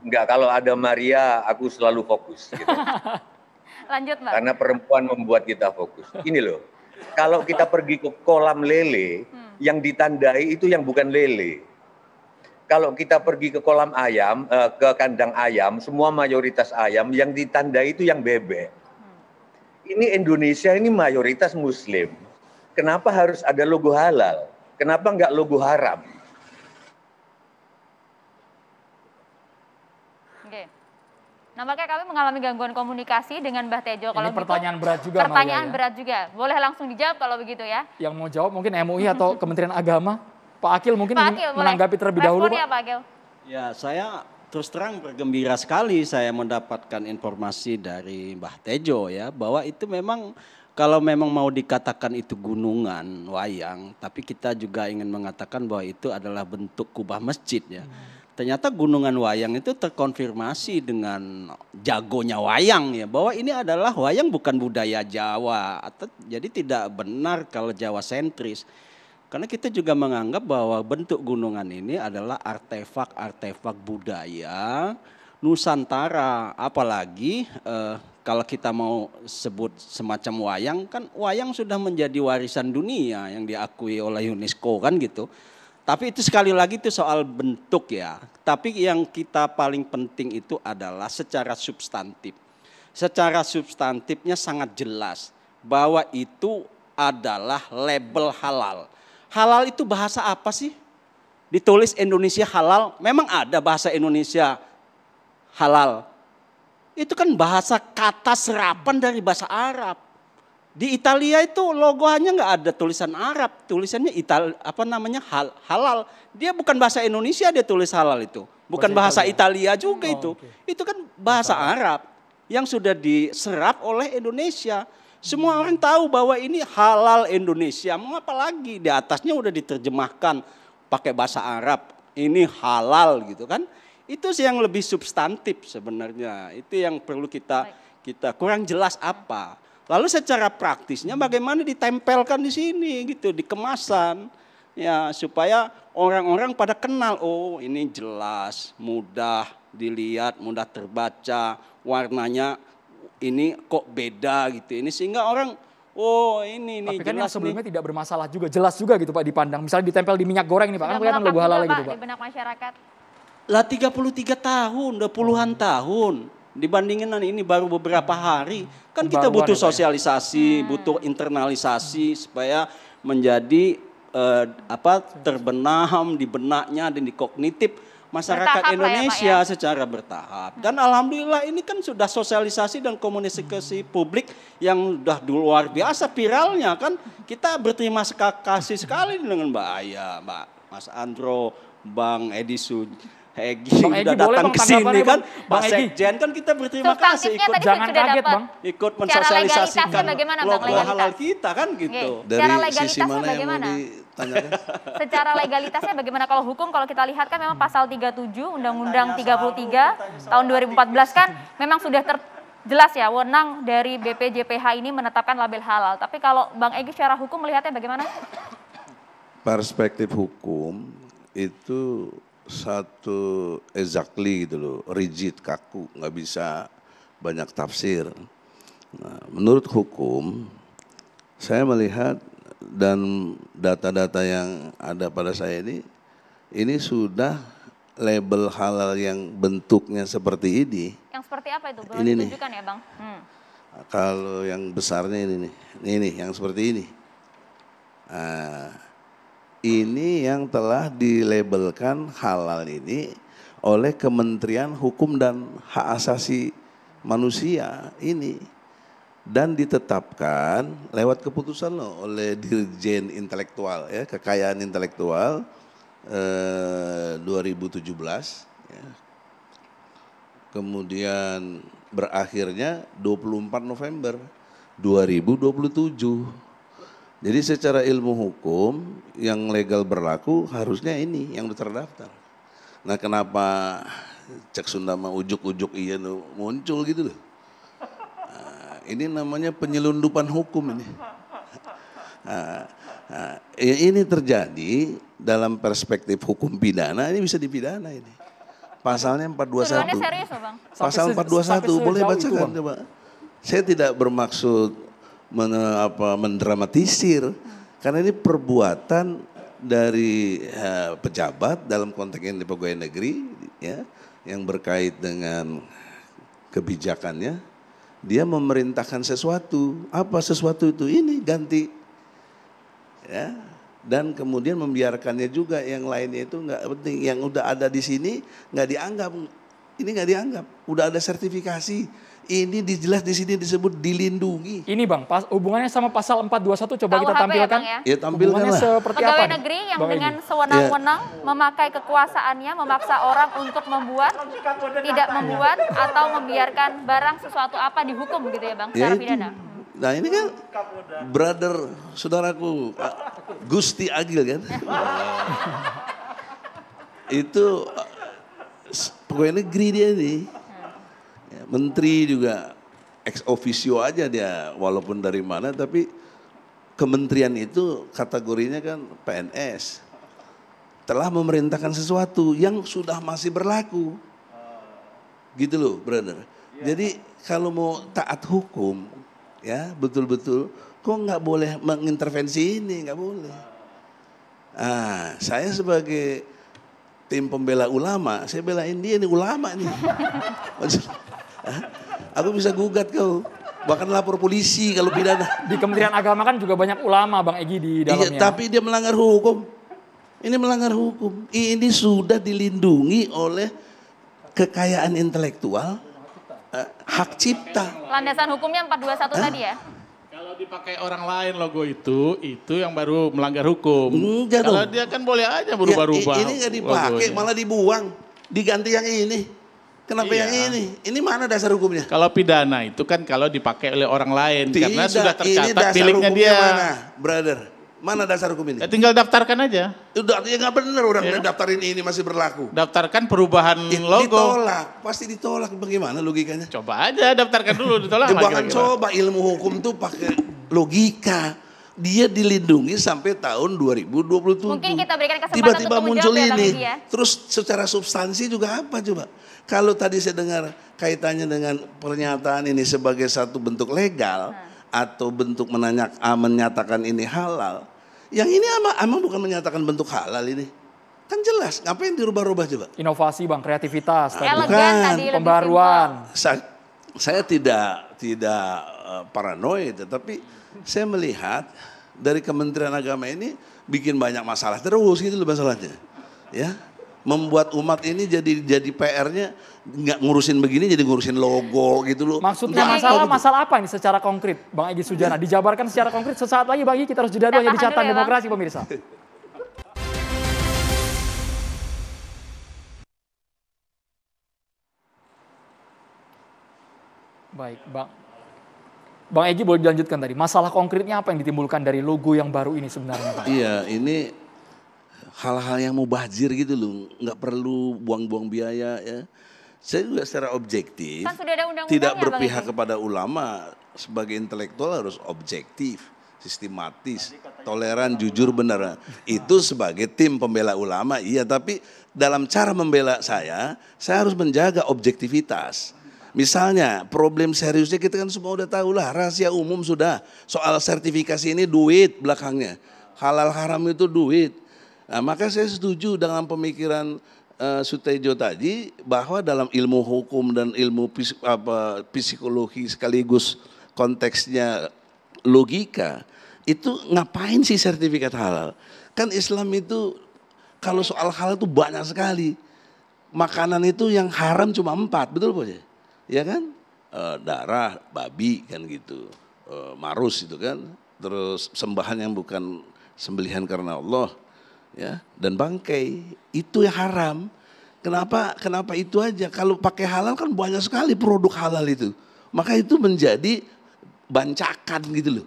Enggak, kalau ada Maria aku selalu fokus. Gitu. Lanjut, Mbak. Karena perempuan membuat kita fokus. Ini loh, kalau kita pergi ke kolam lele, yang ditandai itu yang bukan lele. Kalau kita pergi ke kolam ayam, ke kandang ayam, semua mayoritas ayam yang ditandai itu yang bebek. Ini Indonesia ini mayoritas Muslim. Kenapa harus ada logo halal? Kenapa nggak logo haram? Oke. Nampaknya kami mengalami gangguan komunikasi dengan Mbah Tejo. Kalau ini pertanyaan berat juga, pertanyaan berat juga. Boleh langsung dijawab kalau begitu ya? Yang mau jawab mungkin MUI atau Kementerian Agama. Pak Akil mungkin ingin menanggapi terlebih dahulu, Pak. Pak Akil? Ya, saya terus terang bergembira sekali saya mendapatkan informasi dari Mbah Tejo ya, bahwa itu memang kalau memang mau dikatakan itu gunungan wayang, tapi kita juga ingin mengatakan bahwa itu adalah bentuk kubah masjid ya. Ternyata gunungan wayang itu terkonfirmasi dengan jagonya wayang ya, bahwa ini adalah wayang bukan budaya Jawa, atau jadi tidak benar kalau Jawa sentris. Karena kita juga menganggap bahwa bentuk gunungan ini adalah artefak-artefak budaya Nusantara. Apalagi kalau kita mau sebut semacam wayang, kan wayang sudah menjadi warisan dunia yang diakui oleh UNESCO kan gitu. Tapi itu sekali lagi itu soal bentuk ya. Tapi yang kita paling penting itu adalah secara substantif. Secara substantifnya sangat jelas bahwa itu adalah label halal. Halal itu bahasa apa sih? Ditulis Indonesia halal, memang ada bahasa Indonesia halal. Itu kan bahasa kata serapan dari bahasa Arab. Di Italia itu logonya nggak ada tulisan Arab, tulisannya halal. Dia bukan bahasa Indonesia dia tulis halal itu, bukan bahasa Italia juga itu. Okay. Itu kan bahasa Arab yang sudah diserap oleh Indonesia. Semua orang tahu bahwa ini halal Indonesia. Mengapa lagi di atasnya udah diterjemahkan pakai bahasa Arab. Ini halal gitu kan. Itu sih yang lebih substantif sebenarnya. Itu yang perlu kita kurang jelas apa. Lalu secara praktisnya bagaimana ditempelkan di sini gitu, di kemasan. Ya, supaya orang-orang pada kenal, oh ini jelas, mudah dilihat, mudah terbaca, warnanya ini kok beda gitu. Ini sehingga orang oh ini nih. Tapi kan yang sebelumnya tidak bermasalah juga, jelas juga gitu Pak dipandang. Misalnya ditempel di minyak goreng nih Pak, kan kelihatan logo halal gitu Pak. Di benak masyarakat. Lah 33 tahun, udah puluhan tahun. Dibandingin ini baru beberapa hari. Kan kita butuh sosialisasi, butuh internalisasi supaya menjadi terbenam di benaknya dan di kognitif masyarakat Indonesia ya, Pak, ya? Secara bertahap. Dan alhamdulillah ini kan sudah sosialisasi dan komunikasi publik yang udah luar biasa viralnya kan. Kita berterima kasih sekali dengan Mbak Aya, Mas Andro, Bang Edi Egi udah datang ke sini kan, Pak Sekjen kan kita berterima kasih ikut, jangan kaget Bang, ikut mensosialisasikan logo halal kita kan gitu. Dari secara legalitasnya sisi mana bagaimana? yang mau ditanyakan? Secara legalitasnya bagaimana kalau hukum, kalau kita lihat kan memang pasal 37 Undang-Undang 33 tahun 2014 kan memang sudah jelas ya wewenang dari BPJPH ini menetapkan label halal. Tapi kalau Bang Egy secara hukum melihatnya bagaimana? Perspektif hukum itu satu exactly gitu loh, rigid, kaku, nggak bisa banyak tafsir. Nah, menurut hukum, saya melihat dan data-data yang ada pada saya ini sudah label halal yang bentuknya seperti ini. Yang seperti apa itu? Boleh ini ditunjukkan ya Bang? Kalau yang besarnya ini yang seperti ini. Ini yang telah dilabelkan halal ini oleh Kementerian Hukum dan Hak Asasi Manusia ini. Dan ditetapkan lewat keputusan oleh Dirjen Intelektual, ya, Kekayaan Intelektual 2017. Ya. Kemudian berakhirnya 24 November 2027. Jadi secara ilmu hukum yang legal berlaku harusnya ini yang terdaftar. Nah kenapa cek Sunda mah ujuk-ujuk iya muncul gitu loh. Nah, ini namanya penyelundupan hukum ini. Ya ini terjadi dalam perspektif hukum pidana, ini bisa dipidana ini. Pasalnya 421. Serius, Bang? Pasal 421 boleh bacakan coba. Saya tidak bermaksud mendramatisir, karena ini perbuatan dari pejabat dalam konteks ini pegawai negeri, ya, yang berkait dengan kebijakannya. Dia memerintahkan sesuatu, apa sesuatu itu? Ini ganti, ya, dan kemudian membiarkannya juga yang lainnya itu nggak penting, yang udah ada di sini nggak dianggap, ini nggak dianggap, udah ada sertifikasi. Ini jelas di sini disebut dilindungi. Ini Bang, hubungannya sama pasal 421 coba kita tampilkan. Ya tampilkan lah. Seperti pegawai apa negeri yang dengan sewenang-wenang memakai kekuasaannya memaksa orang untuk membuat, tidak membuat atau membiarkan barang sesuatu apa dihukum gitu ya Bang, secara pidana. Nah ini kan brother saudaraku Gusti Agil kan. Itu pegawai negeri dia nih. Menteri juga ex officio aja dia, walaupun dari mana, tapi kementerian itu kategorinya kan PNS. Telah memerintahkan sesuatu yang sudah masih berlaku. Gitu loh, brother. Jadi kalau mau taat hukum, ya betul-betul, kok nggak boleh mengintervensi ini, nggak boleh. Saya sebagai tim pembela ulama, saya belain dia nih ulama nih. Aku bisa gugat kau, bahkan lapor polisi kalau pidana. Di Kementerian Agama kan juga banyak ulama Bang Egy di dalamnya. Iya, tapi dia melanggar hukum. Ini melanggar hukum. Ini sudah dilindungi oleh kekayaan intelektual, hak cipta. Landasan hukumnya 421 tadi ya? Kalau dipakai orang lain logo itu yang baru melanggar hukum. Enggak Kalau dong. dia kan boleh aja berubah-ubah. Ini nggak dipakai, logonya. malah dibuang, diganti yang ini. Kenapa Iya. yang ini? Ini mana dasar hukumnya? Kalau pidana itu kan kalau dipakai oleh orang lain karena sudah ini tercatat dasar miliknya hukumnya dia. mana, brother? Mana dasar hukum ini? Ya, tinggal daftarkan aja. Udah, ya nggak benar orang Iya. daftarin ini masih berlaku. Daftarkan perubahan logo. Ditolak, pasti ditolak. Bagaimana logikanya? Coba aja daftarkan dulu ditolak. lagi Bahkan kira-kira. coba ilmu hukum tuh pakai logika. Dia dilindungi sampai tahun 2027. Mungkin kita berikan kesempatan Tiba-tiba untuk muncul menjawab ya, Bang ini. Egy ya. Terus secara substansi juga apa coba? Kalau tadi saya dengar kaitannya dengan pernyataan ini sebagai satu bentuk legal atau bentuk menyatakan ini halal. Yang ini emang bukan menyatakan bentuk halal ini. Kan jelas, ngapain dirubah-rubah coba? Inovasi Bang, kreativitas tadi. Elegan Bukan. tadi, lebih Pembaruan. Saya tidak paranoid, tetapi saya melihat dari Kementerian Agama ini bikin banyak masalah terus gitu loh masalahnya. Ya. Membuat umat ini jadi PR-nya nggak ngurusin begini jadi ngurusin logo gitu loh. Maksudnya masalah apa ini secara konkret Bang Egy Sujana? Dijabarkan secara konkret sesaat lagi Bang Egy, kita harus jeda dulu hanya di Tahan Catatan dulu ya, Bang. Demokrasi pemirsa. Baik, Bang Egy boleh dilanjutkan tadi. Masalah konkretnya apa yang ditimbulkan dari logo yang baru ini sebenarnya, Bang? Iya, ini hal-hal yang mubazir gitu loh, nggak perlu buang-buang biaya ya. Saya juga secara objektif Kan sudah ada undang-undangnya, tidak Bang berpihak Egy. kepada ulama. Sebagai intelektual harus objektif, sistematis, toleran, jujur, benar. Itu sebagai tim pembela ulama, iya. Tapi dalam cara membela saya harus menjaga objektivitas. Misalnya problem seriusnya kita kan semua udah tahu lah, rahasia umum sudah. Soal sertifikasi ini duit belakangnya. Halal haram itu duit. Nah, maka saya setuju dengan pemikiran Sutejo tadi bahwa dalam ilmu hukum dan ilmu psikologi sekaligus konteksnya logika, itu ngapain sih sertifikat halal? Kan Islam itu kalau soal halal itu banyak sekali. Makanan itu yang haram cuma 4, betul Pak? Ya kan? Darah, babi kan gitu. Marus itu kan. Terus sembahan yang bukan sembelihan karena Allah. Ya, dan bangkai itu yang haram. Kenapa itu aja? Kalau pakai halal kan banyak sekali produk halal itu. Maka itu menjadi bancakan gitu loh.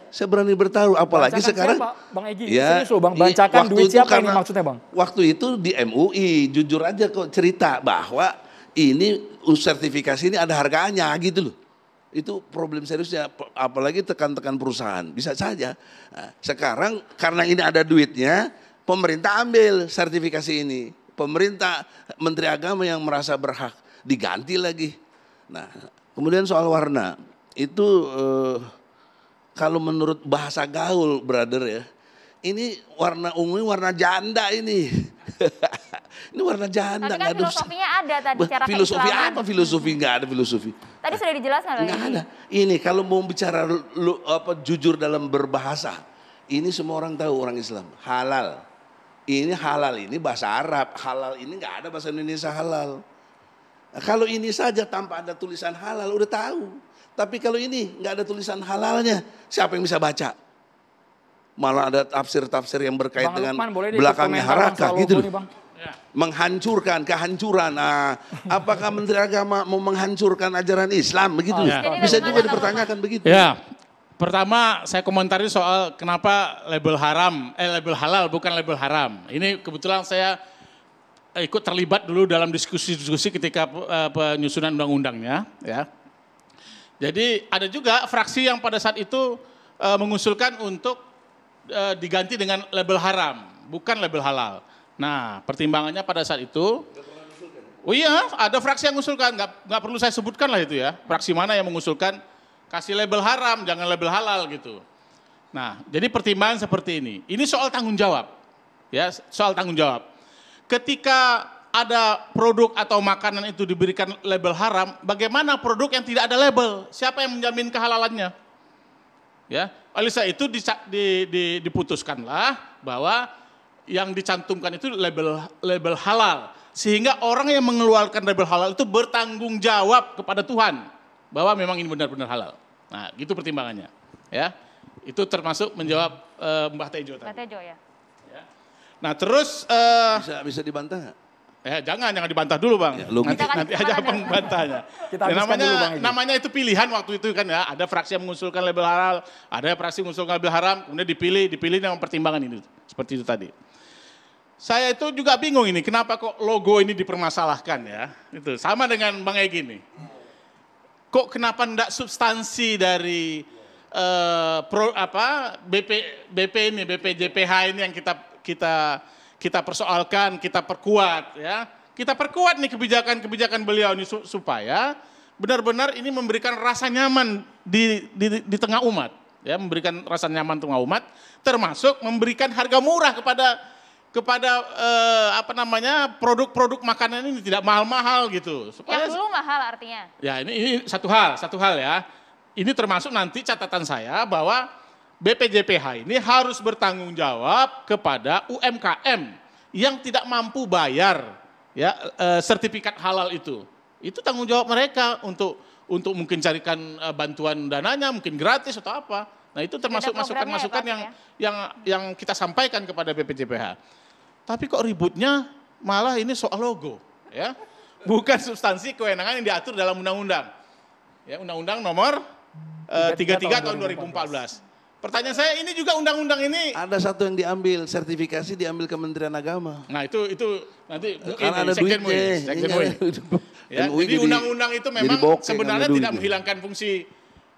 Saya berani bertaruh, apalagi Bancakan sekarang. siapa, Bang Egy? Ya, Serius loh, Bang. Bancakan duit itu siapa ini karena maksudnya, Bang? Waktu itu di MUI, jujur aja kok cerita bahwa ini sertifikasi ini ada harganya gitu loh. Itu problem seriusnya, apalagi tekan-tekan perusahaan. Bisa saja. Nah, sekarang karena ini ada duitnya, pemerintah ambil sertifikasi ini. Pemerintah, Menteri Agama yang merasa berhak, diganti lagi. Nah, kemudian soal warna, itu kalau menurut bahasa gaul, brother ya, ini warna ungu, warna janda ini. Ini warna janda. Tapi kan filosofinya ada tadi cara Filosofi keislaman. apa filosofi? Nggak ada filosofi. Tadi sudah dijelaskan Bang Nggak Egy. ada. Ini kalau mau bicara jujur dalam berbahasa, ini semua orang tahu orang Islam. Halal. Ini halal, ini bahasa Arab. Halal ini nggak ada bahasa Indonesia halal. Nah, kalau ini saja tanpa ada tulisan halal udah tahu. Tapi kalau ini nggak ada tulisan halalnya, siapa yang bisa baca? Malah ada tafsir-tafsir yang berkait Bang dengan Lukman, boleh deh belakangnya komentar, Bang, haraka soal gitu logo loh. nih, Bang. Menghancurkan, kehancuran. Nah, apakah Menteri Agama mau menghancurkan ajaran Islam begitu? Ya. Bisa Jadi juga bagaimana, dipertanyakan begitu. Ya, pertama saya komentari soal kenapa label label halal bukan label haram. Ini kebetulan saya ikut terlibat dulu dalam diskusi-diskusi ketika penyusunan undang-undangnya. Ya. Jadi ada juga fraksi yang pada saat itu mengusulkan untuk diganti dengan label haram, bukan label halal. Nah, pertimbangannya pada saat itu Oh iya, ada fraksi yang mengusulkan, nggak perlu saya sebutkan lah itu ya. Fraksi mana yang mengusulkan kasih label haram, jangan label halal gitu. Nah, jadi pertimbangan seperti ini. Ini soal tanggung jawab, ya, soal tanggung jawab. Ketika ada produk atau makanan itu diberikan label haram, bagaimana produk yang tidak ada label? Siapa yang menjamin kehalalannya? Ya, oleh sebab itu diputuskanlah bahwa yang dicantumkan itu label halal, sehingga orang yang mengeluarkan label halal itu bertanggung jawab kepada Tuhan bahwa memang ini benar-benar halal. Nah, gitu pertimbangannya, ya. Itu termasuk menjawab Mbah Tejo tadi. Mbah Tejo ya. Nah, terus bisa dibantah nggak? Ya, jangan dibantah dulu, Bang. Ya, nanti aja Bang bantahnya. Kita namanya itu pilihan waktu itu kan ya. Ada fraksi yang mengusulkan label halal, ada fraksi yang mengusulkan label haram, kemudian dipilih dengan pertimbangan ini. Seperti itu tadi. Saya itu juga bingung ini, kenapa kok logo ini dipermasalahkan ya. Itu sama dengan Bang Egy nih. Kok kenapa enggak substansi dari BPJPH ini yang kita persoalkan, kita perkuat ya. Kita perkuat nih kebijakan beliau ini supaya benar-benar ini memberikan rasa nyaman di tengah umat, ya, memberikan rasa nyaman tengah umat, termasuk memberikan harga murah kepada produk-produk makanan ini tidak mahal-mahal gitu. Yang dulu mahal artinya. Ya, ini satu hal ya. Ini termasuk nanti catatan saya bahwa BPJPH ini harus bertanggung jawab kepada UMKM yang tidak mampu bayar ya sertifikat halal itu. Itu tanggung jawab mereka untuk mungkin carikan bantuan dananya, mungkin gratis atau apa. Nah, itu termasuk masukan-masukan yang kita sampaikan kepada BPJPH. Tapi kok ributnya malah ini soal logo, ya. Bukan substansi kewenangan yang diatur dalam undang-undang. Ya, Undang-Undang nomor 33 tahun 2014. Pertanyaan saya, ini juga undang-undang ini. Ada satu yang diambil, sertifikasi diambil Kementerian Agama. Nah, itu nanti karena ada duitnya. Ya, jadi undang-undang itu memang sebenarnya tidak menghilangkan fungsi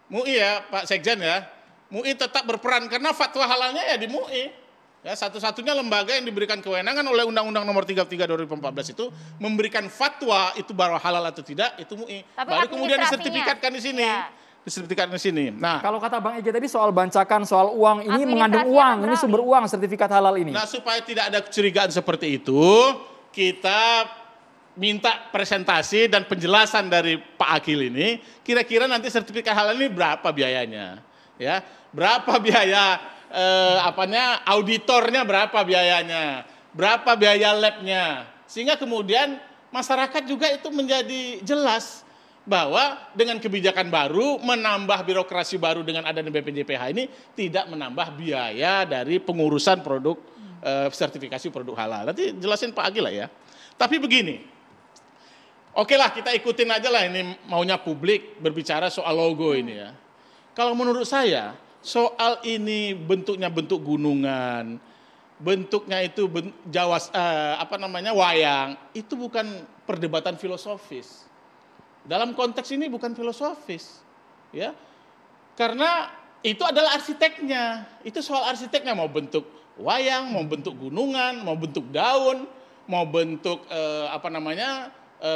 MUI ya, Pak Sekjen ya. MUI tetap berperan karena fatwa halalnya ya di MUI. Ya, satu-satunya lembaga yang diberikan kewenangan oleh Undang-Undang nomor 33 2014 itu memberikan fatwa itu baru halal atau tidak, itu MUI. Tapi baru kemudian disertifikatkan di sini. Ya. Disertifikatkan di sini. Nah, kalau kata Bang Egy tadi soal bancakan, soal uang, ini mengandung uang, ini sumber uang sertifikat halal ini. Nah, supaya tidak ada kecurigaan seperti itu, kita minta presentasi dan penjelasan dari Pak Akil ini, kira-kira nanti sertifikat halal ini berapa biayanya? Ya, berapa biaya auditornya, berapa biayanya, berapa biaya labnya, sehingga kemudian masyarakat juga itu menjadi jelas bahwa dengan kebijakan baru, menambah birokrasi baru dengan adanya BPJPH ini tidak menambah biaya dari pengurusan produk sertifikasi produk halal. Nanti jelasin Pak Agil lah ya. Tapi begini, oke lah kita ikutin aja lah, ini maunya publik berbicara soal logo ini ya. Kalau menurut saya soal ini bentuknya bentuk gunungan, bentuknya itu wayang, itu bukan perdebatan filosofis. Dalam konteks ini bukan filosofis, ya, karena itu adalah arsiteknya. Itu soal arsiteknya, mau bentuk wayang, mau bentuk gunungan, mau bentuk daun, mau bentuk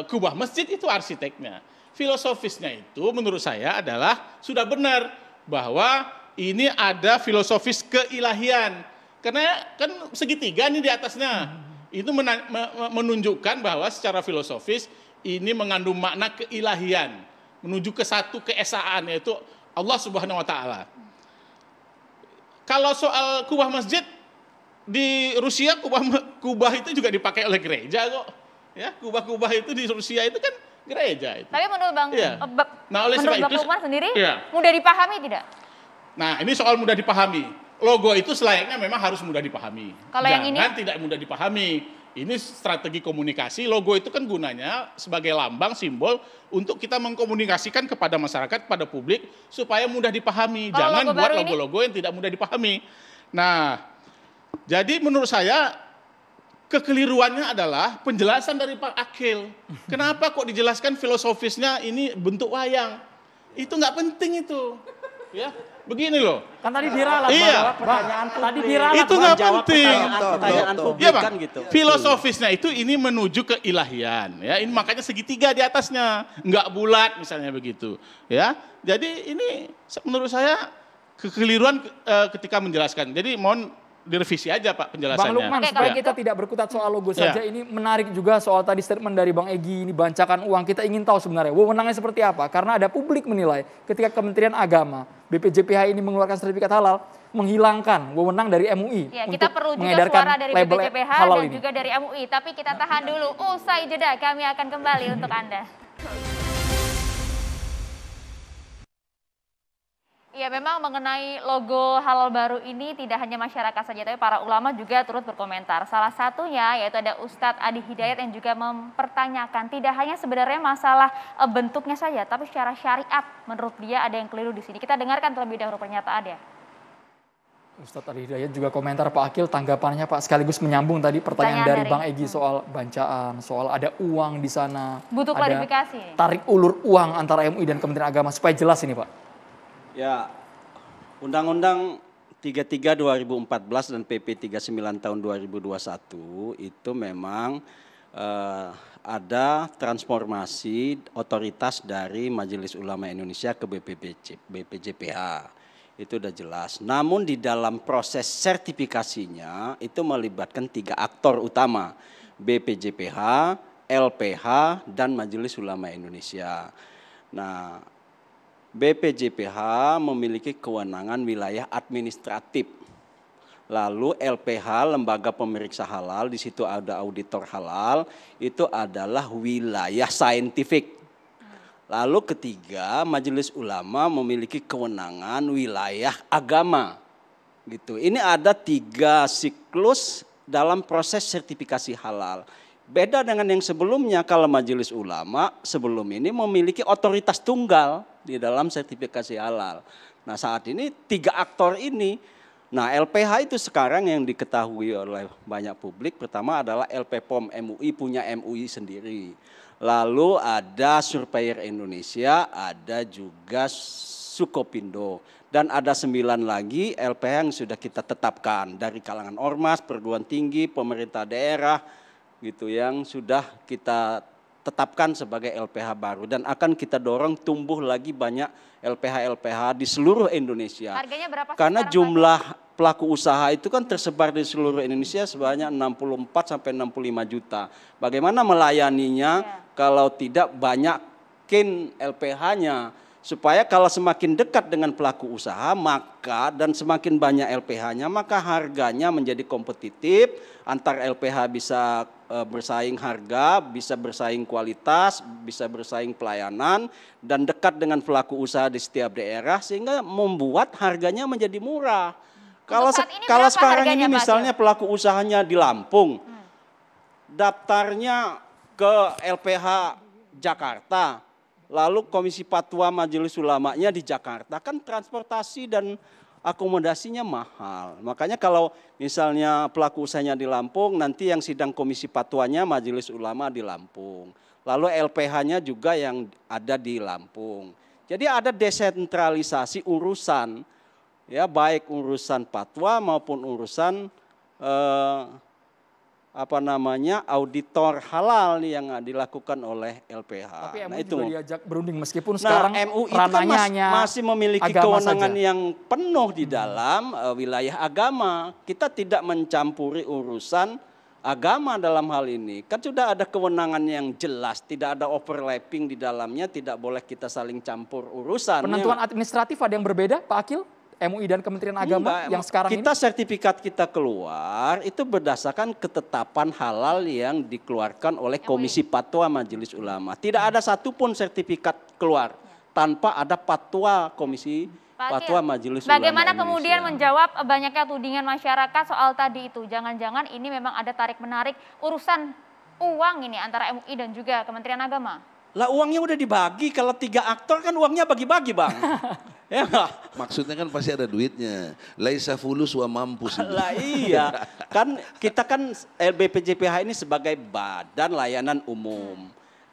kubah masjid, itu arsiteknya. Filosofisnya itu menurut saya adalah sudah benar bahwa ini ada filosofis keilahian, karena kan segitiga nih di atasnya. Itu menunjukkan bahwa secara filosofis ini mengandung makna keilahian, menuju ke satu keesaan, yaitu Allah Subhanahu wa Ta'ala. Kalau soal kubah masjid di Rusia, kubah itu juga dipakai oleh gereja kok. Ya, kubah-kubah itu di Rusia itu kan gereja itu. Tapi menurut Bang Lukman sendiri mudah dipahami tidak? Nah, ini soal mudah dipahami. Logo itu selayaknya memang harus mudah dipahami. Kalau yang ini tidak mudah dipahami. Ini strategi komunikasi. Logo itu kan gunanya sebagai lambang, simbol untuk kita mengkomunikasikan kepada masyarakat, kepada publik supaya mudah dipahami. Jangan buat logo-logo yang tidak mudah dipahami. Nah, jadi menurut saya kekeliruannya adalah penjelasan dari Pak Akil. Kenapa kok dijelaskan filosofisnya ini bentuk wayang? Itu nggak penting itu. Ya, Begini loh. Kan tadi diralat, Iya. Pertanyaan Tadi publik. diralat, Itu Bang. nggak Jawab penting. pertanyaan publik Iya Bang, kan gitu. filosofisnya itu ini menuju ke ilahian ya. Ini makanya segitiga di atasnya, nggak bulat misalnya begitu ya. Jadi ini menurut saya kekeliruan ketika menjelaskan. Jadi mohon direvisi aja Pak penjelasannya. Bang Lukman, Oke, supaya kalau kita tidak berkutat soal logo Ya. saja, ini menarik juga soal tadi statement dari Bang Egy, ini bancakan uang. Kita ingin tahu sebenarnya wewenangnya seperti apa. Karena ada publik menilai ketika Kementerian Agama, BPJPH ini mengeluarkan sertifikat halal, menghilangkan wewenang dari MUI Ya, untuk kita perlu juga mengedarkan suara dari label BPJPH halal dan ini. juga dari MUI. Tapi kita tahan dulu. Usai jeda, kami akan kembali untuk Anda. Ya, memang mengenai logo halal baru ini tidak hanya masyarakat saja, tapi para ulama juga turut berkomentar. Salah satunya yaitu ada Ustadz Adi Hidayat yang juga mempertanyakan tidak hanya sebenarnya masalah bentuknya saja, tapi secara syariat menurut dia ada yang keliru di sini. Kita dengarkan terlebih dahulu pernyataannya. Ustadz Adi Hidayat juga komentar Pak Akil, tanggapannya Pak sekaligus menyambung tadi pertanyaan dari Bang Egy soal bancaan, soal ada uang di sana. Butuh ada klarifikasi. tarik ulur uang antara MUI dan Kementerian Agama supaya jelas ini Pak. Ya, Undang-Undang 33 2014 dan PP 39 tahun 2021 itu memang ada transformasi otoritas dari Majelis Ulama Indonesia ke BPJPH. Itu udah jelas. Namun di dalam proses sertifikasinya itu melibatkan 3 aktor utama, BPJPH, LPH, dan Majelis Ulama Indonesia. Nah, BPJPH memiliki kewenangan wilayah administratif. Lalu LPH, lembaga pemeriksa halal, di situ ada auditor halal, itu adalah wilayah saintifik. Lalu ketiga, Majelis Ulama memiliki kewenangan wilayah agama. Gitu. Ini ada 3 siklus dalam proses sertifikasi halal. Beda dengan yang sebelumnya, kalau Majelis Ulama sebelum ini memiliki otoritas tunggal di dalam sertifikasi halal. Nah saat ini 3 aktor ini, nah LPH itu sekarang yang diketahui oleh banyak publik, pertama adalah LPPOM MUI, punya MUI sendiri. Lalu ada Surveyor Indonesia, ada juga Sukopindo. Dan ada 9 lagi LPH yang sudah kita tetapkan dari kalangan ormas, perguruan tinggi, pemerintah daerah, gitu yang sudah kita tetapkan sebagai LPH baru dan akan kita dorong tumbuh lagi banyak LPH di seluruh Indonesia. Harganya berapa? Karena jumlah pelaku usaha itu kan tersebar di seluruh Indonesia sebanyak 64 sampai 65 juta. Bagaimana melayaninya kalau tidak banyakin LPH-nya? Supaya kalau semakin dekat dengan pelaku usaha maka dan semakin banyak LPH-nya maka harganya menjadi kompetitif, antar LPH bisa bersaing harga, bisa bersaing kualitas, bisa bersaing pelayanan dan dekat dengan pelaku usaha di setiap daerah sehingga membuat harganya menjadi murah. Kalau sekarang ini misalnya pelaku usahanya di Lampung, daftarnya ke LPH Jakarta, lalu Komisi Fatwa Majelis Ulamanya di Jakarta, kan transportasi dan akomodasinya mahal. Makanya kalau misalnya pelaku usahanya di Lampung, nanti yang sidang Komisi Fatwanya Majelis Ulama di Lampung. Lalu LPH-nya juga yang ada di Lampung. Jadi ada desentralisasi urusan, ya baik urusan fatwa maupun urusan auditor halal yang dilakukan oleh LPH. Tapi MUI nah, itu juga diajak berunding meskipun sekarang MUI itu kan masih memiliki kewenangan saja. yang penuh di dalam wilayah agama. Kita tidak mencampuri urusan agama dalam hal ini. Kan sudah ada kewenangan yang jelas, tidak ada overlapping di dalamnya, tidak boleh kita saling campur urusan. Penentuan administratif ada yang berbeda, Pak Akil? MUI dan Kementerian Agama yang sekarang kita ini? Sertifikat kita keluar itu berdasarkan ketetapan halal yang dikeluarkan oleh Komisi Fatwa Majelis Ulama. Tidak ada satupun sertifikat keluar tanpa ada fatwa Komisi Fatwa Majelis Ulama. Bagaimana kemudian menjawab banyaknya tudingan masyarakat soal tadi itu? Jangan-jangan ini memang ada tarik-menarik urusan uang ini antara MUI dan juga Kementerian Agama? Lah uangnya udah dibagi, kalau 3 aktor kan uangnya bagi-bagi Bang. Ya gak? Maksudnya kan pasti ada duitnya. Laisa fulus wa mampus. Lah iya, kan kita kan BPJPH ini sebagai badan layanan umum.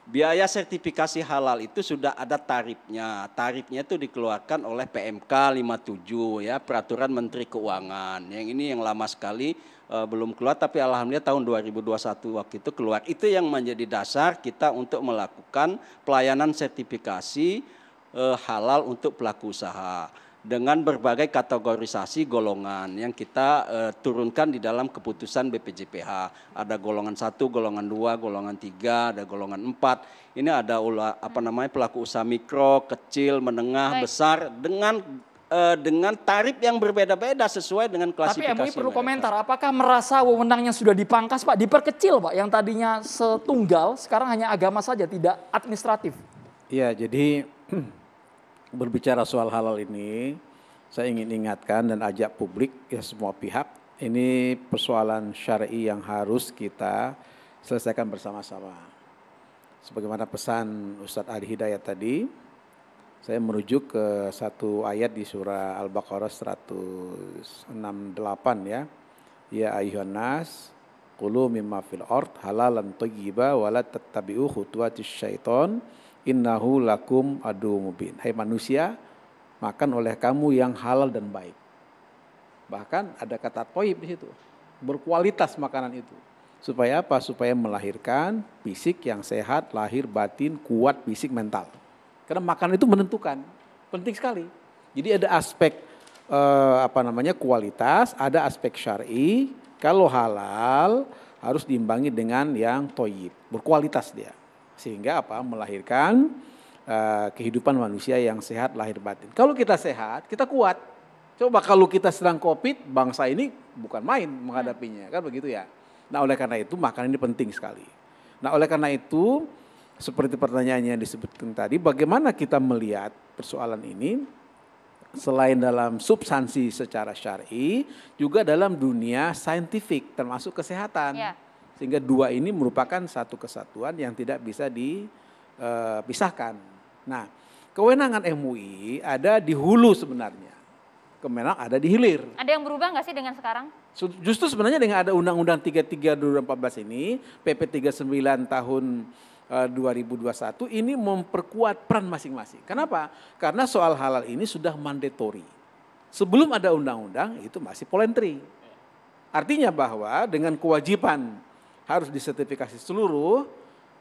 biaya sertifikasi halal itu sudah ada tarifnya. Tarifnya itu dikeluarkan oleh PMK 57 ya, Peraturan Menteri Keuangan. Yang ini yang lama sekali belum keluar, tapi alhamdulillah tahun 2021 waktu itu keluar. Itu yang menjadi dasar kita untuk melakukan pelayanan sertifikasi halal untuk pelaku usaha dengan berbagai kategorisasi golongan yang kita turunkan di dalam keputusan BPJPH. Ada golongan 1, golongan 2, golongan 3, ada golongan 4. Ini ada pelaku usaha mikro, kecil, menengah, besar dengan tarif yang berbeda-beda sesuai dengan klasifikasi. Tapi MUI perlu komentar, apakah merasa wewenangnya sudah dipangkas Pak, diperkecil Pak, yang tadinya setunggal sekarang hanya agama saja, tidak administratif? Ya, jadi berbicara soal halal ini, saya ingin ingatkan dan ajak publik ya semua pihak, ini persoalan syar'i yang harus kita selesaikan bersama-sama. Sebagaimana pesan Ustadz Ali Hidayat tadi, saya merujuk ke satu ayat di surah Al-Baqarah 168 ya. Ya ayyuhan nas qulu mimma fil ard halalan thayyiba wa la tattabi'u khutuwatis syaiton innahu lakum adu mubin. Hai manusia, makan oleh kamu yang halal dan baik. Bahkan ada kata thayyib di situ. Berkualitas makanan itu. Supaya apa? Supaya melahirkan fisik yang sehat, lahir batin, kuat fisik mental. Karena makan itu menentukan. Penting sekali. Jadi ada aspek kualitas, ada aspek syar'i. Kalau halal harus diimbangi dengan yang thayyib, berkualitas dia. Sehingga melahirkan kehidupan manusia yang sehat lahir batin. Kalau kita sehat, kita kuat. Coba kalau kita sedang COVID, bangsa ini bukan main menghadapinya, kan begitu ya. Nah oleh karena itu makanan ini penting sekali. Nah oleh karena itu seperti pertanyaannya yang disebutkan tadi, bagaimana kita melihat persoalan ini selain dalam substansi secara syar'i, juga dalam dunia saintifik termasuk kesehatan. Ya. Sehingga dua ini merupakan satu kesatuan yang tidak bisa dipisahkan. Nah, kewenangan MUI ada di hulu sebenarnya. Kemenang ada di hilir. Ada yang berubah nggak sih dengan sekarang? Justru sebenarnya dengan ada Undang-Undang 33 2014 ini, PP 39 tahun 2021 ini memperkuat peran masing-masing. Kenapa? Karena soal halal ini sudah mandatory. Sebelum ada undang-undang itu masih voluntary. Artinya bahwa dengan kewajiban harus disertifikasi seluruh,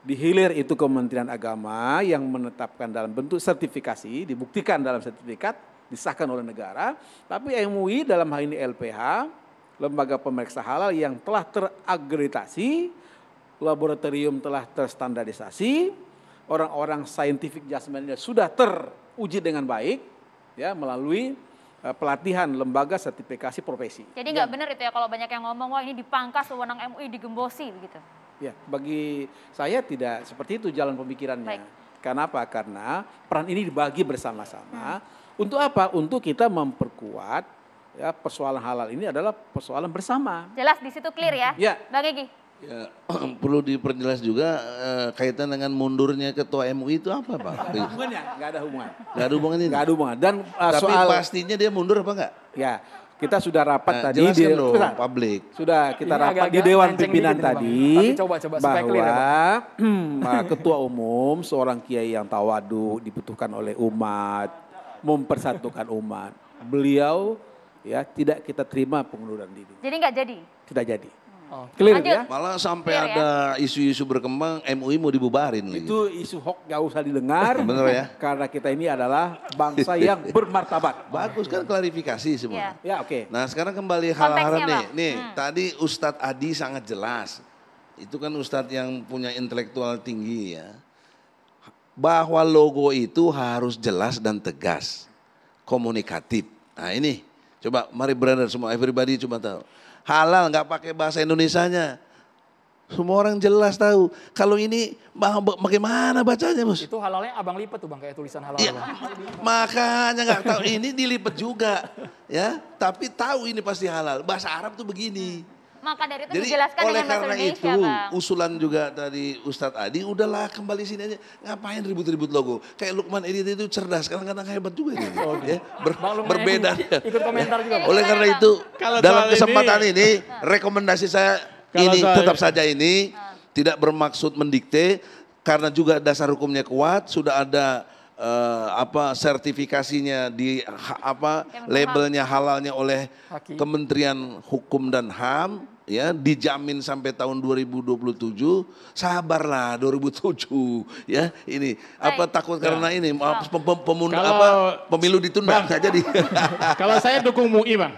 di hilir itu Kementerian Agama yang menetapkan dalam bentuk sertifikasi, dibuktikan dalam sertifikat, disahkan oleh negara, tapi MUI dalam hal ini LPH, Lembaga Pemeriksa Halal yang telah terakreditasi, laboratorium telah terstandarisasi, orang-orang scientific judgment-nya sudah teruji dengan baik, ya melalui pelatihan lembaga sertifikasi profesi. Jadi nggak benar itu ya kalau banyak yang ngomong wah ini dipangkas wewenang MUI digembosi begitu. Ya, bagi saya tidak seperti itu jalan pemikirannya. Baik. Kenapa? Karena peran ini dibagi bersama-sama. Untuk apa? Untuk kita memperkuat ya persoalan halal ini adalah persoalan bersama. Jelas di situ clear ya. Ya. Bang Egy. Ya, perlu diperjelas juga kaitan dengan mundurnya ketua MUI itu apa Pak? Hubungannya? Nggak ada hubungan. Nggak ada hubungan ini? Nggak ada hubungan. Dan tapi pastinya dia mundur apa enggak? Ya, kita sudah rapat tadi di publik. Sudah kita rapat di Dewan Pimpinan tadi bahwa ketua umum seorang kiai yang tawadu dibutuhkan oleh umat, mempersatukan umat. Beliau ya tidak kita terima pengunduran diri. Jadi nggak jadi? Tidak jadi. Clear ya? Malah sampai ada isu-isu berkembang MUI mau dibubarin. Itu isu hoax gak usah didengar. Bener ya? Karena kita ini adalah bangsa yang bermartabat. Bagus kan klarifikasi semua. Ya oke. Nah sekarang kembali hal-hal nih. Tadi Ustadz Adi sangat jelas. Itu kan Ustadz yang punya intelektual tinggi ya. Bahwa logo itu harus jelas dan tegas. Komunikatif. Nah ini coba mari brother semua everybody coba tahu. Halal nggak pakai bahasa Indonesianya. Semua orang jelas tahu. Kalau ini bagaimana bacanya Bos? Itu halalnya abang lipat tuh Bang kayak tulisan halal. Ya, makanya nggak tahu ini dilipat juga. Ya, tapi tahu ini pasti halal. Bahasa Arab tuh begini. Maka dari itu dijelaskan dengan bahasa Indonesia, itu, Bang. usulan juga dari Ustadz Adi, udahlah kembali sini aja. Ngapain ribut-ribut logo? Kayak Lukman Edit itu cerdas, kadang-kadang hebat juga ini. Ya, berbeda. Ikut komentar juga. Oleh karena itu, dalam kesempatan ini, rekomendasi saya ini tetap saja ini tidak bermaksud mendikte, karena juga dasar hukumnya kuat, sudah ada sertifikasinya labelnya halalnya oleh Kementerian Hukum dan HAM, ya, dijamin sampai tahun 2027. Sabarlah 2007, ya. Ini takut karena ini pemilu ditunda nggak jadi. Kalau saya dukung MUI, Bang.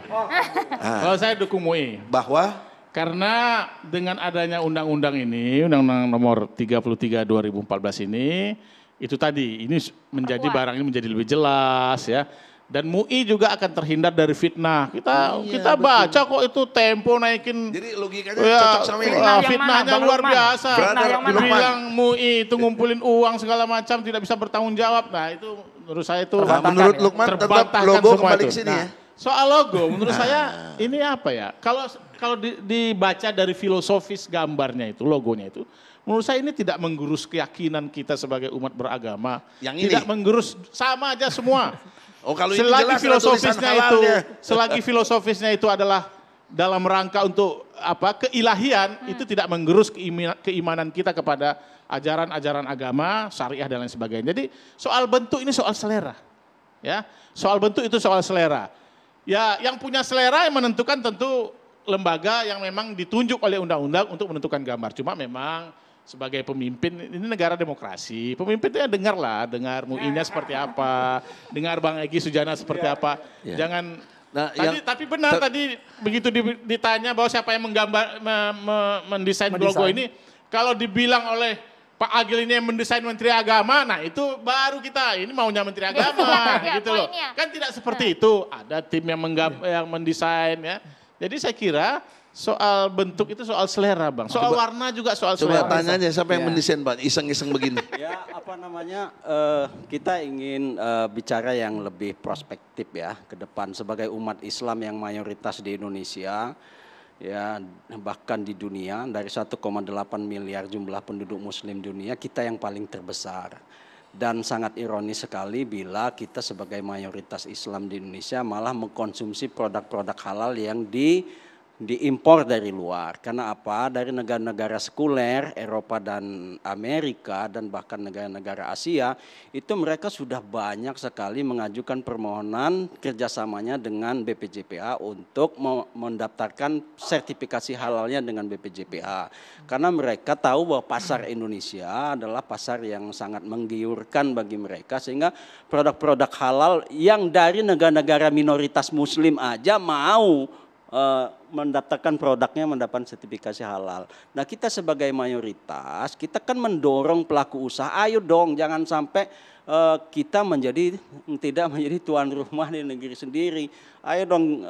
Kalau saya dukung MUI. Bahwa karena dengan adanya undang-undang ini, Undang-Undang Nomor 33 2014 ini, itu tadi, ini menjadi barang ini menjadi lebih jelas, ya. Dan MUI juga akan terhindar dari fitnah. Kita baca kok itu Tempo naikin. Jadi logikanya cocok sama ini. Fitnahnya luar biasa. Bilang MUI itu ngumpulin uang segala macam tidak bisa bertanggung jawab. Nah itu menurut saya itu. Menurut Lukman tetap logo kembali ke sini, ya. Soal logo menurut saya ini apa ya? Kalau dibaca dari filosofis gambarnya itu, logonya itu, menurut saya ini tidak menggurus keyakinan kita sebagai umat beragama. Tidak menggurus, sama aja semua. Kalau selagi filosofisnya itu adalah dalam rangka untuk keilahian, itu tidak mengerus keimanan kita kepada ajaran-ajaran agama, syariah dan lain sebagainya. Jadi soal bentuk ini soal selera, ya. Soal bentuk itu soal selera. Ya, yang punya selera yang menentukan tentu lembaga yang memang ditunjuk oleh undang-undang untuk menentukan gambar. Cuma memang sebagai pemimpin, ini negara demokrasi, pemimpinnya dengar MUI-nya seperti apa, dengar Bang Egy Sujana seperti apa. Jangan, tapi benar tadi begitu ditanya bahwa siapa yang mendesain logo ini, kalau dibilang oleh Pak Agil ini yang mendesain Menteri Agama, nah itu baru kita, ini maunya Menteri Agama, gitu loh. Kan tidak seperti itu, ada tim yang mendesain, ya. Jadi saya kira soal bentuk itu soal selera, Bang. Soal warna juga soal selera. Coba tanya aja siapa yang mendesain, Bang, iseng-iseng begini. Ya, kita ingin bicara yang lebih prospektif, ya, ke depan sebagai umat Islam yang mayoritas di Indonesia, ya, bahkan di dunia, dari 1,8 miliar jumlah penduduk muslim dunia, kita yang paling terbesar. Dan sangat ironis sekali bila kita sebagai mayoritas Islam di Indonesia malah mengkonsumsi produk-produk halal yang diimpor dari luar. Karena apa? Dari negara-negara sekuler, Eropa dan Amerika, dan bahkan negara-negara Asia, itu mereka sudah banyak sekali mengajukan permohonan kerjasamanya dengan BPJPH untuk mendaftarkan sertifikasi halalnya dengan BPJPH. Karena mereka tahu bahwa pasar Indonesia adalah pasar yang sangat menggiurkan bagi mereka, sehingga produk-produk halal yang dari negara-negara minoritas muslim aja mau mendaftarkan produknya mendapat sertifikasi halal. Nah, kita sebagai mayoritas, kita kan mendorong pelaku usaha, ayo dong jangan sampai kita tidak menjadi tuan rumah di negeri sendiri. Ayo dong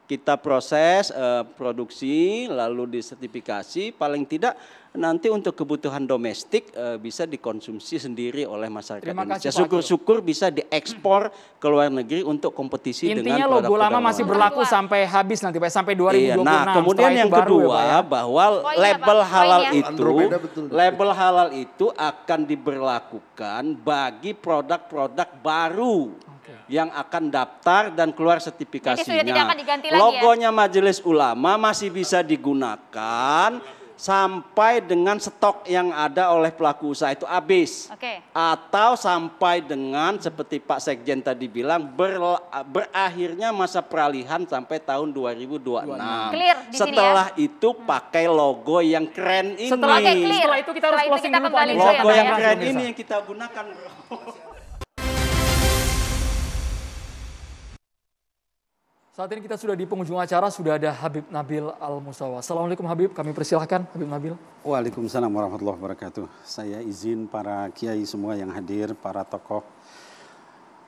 kita proses produksi lalu disertifikasi, paling tidak nanti untuk kebutuhan domestik bisa dikonsumsi sendiri oleh masyarakat Indonesia. Syukur-syukur bisa diekspor ke luar negeri untuk kompetisi dengan intinya logo lama masih berlaku sampai habis nanti Pak, sampai 2026. Nah, kemudian yang kedua bahwa label halal itu akan diberlakukan bagi produk-produk baru yang akan daftar dan keluar sertifikasinya. Logonya Majelis Ulama masih bisa digunakan sampai dengan stok yang ada oleh pelaku usaha itu habis. Atau sampai dengan seperti Pak Sekjen tadi bilang berakhirnya masa peralihan sampai tahun 2026. Setelah itu pakai logo yang keren ini. Setelah itu kita harus closing dulu Pak. Logo yang keren ini yang kita gunakan. Saat ini kita sudah di penghujung acara, sudah ada Habib Nabil Al-Musawa. Assalamualaikum Habib, kami persilahkan Habib Nabil. Waalaikumsalam warahmatullahi wabarakatuh. Saya izin para kiai semua yang hadir, para tokoh.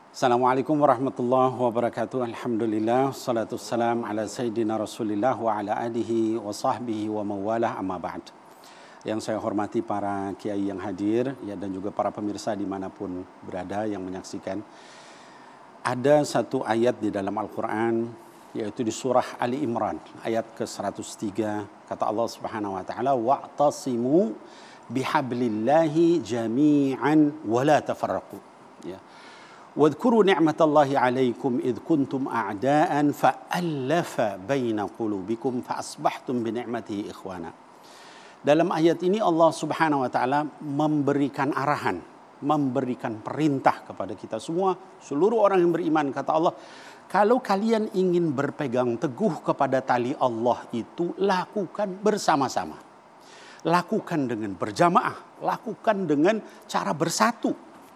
Assalamualaikum warahmatullahi wabarakatuh. Alhamdulillah, salatu wassalam ala sayyidina Rasulillah wa ala alihi wa sahbihi wa mawalah amma ba'd. Yang saya hormati para kiai yang hadir, ya, dan juga para pemirsa dimanapun berada yang menyaksikan. Ada satu ayat di dalam Al-Quran, yaitu di surah Ali Imran, ayat ke-103, kata Allah Subhanahu wa taala, wa'tasimu bihablillahi jami'an wa la tafarraqu. Ya. Wadhkuru ni'matallahi 'alaikum idh kuntum a'da'an fa'allafa baina qulubikum fa asbahtum bi ni'matihi ikhwana. Dalam ayat ini Allah Subhanahu wa taala memberikan arahan, memberikan perintah kepada kita semua, seluruh orang yang beriman, kata Allah, kalau kalian ingin berpegang teguh kepada tali Allah itu, lakukan bersama-sama. Lakukan dengan berjamaah, lakukan dengan cara bersatu,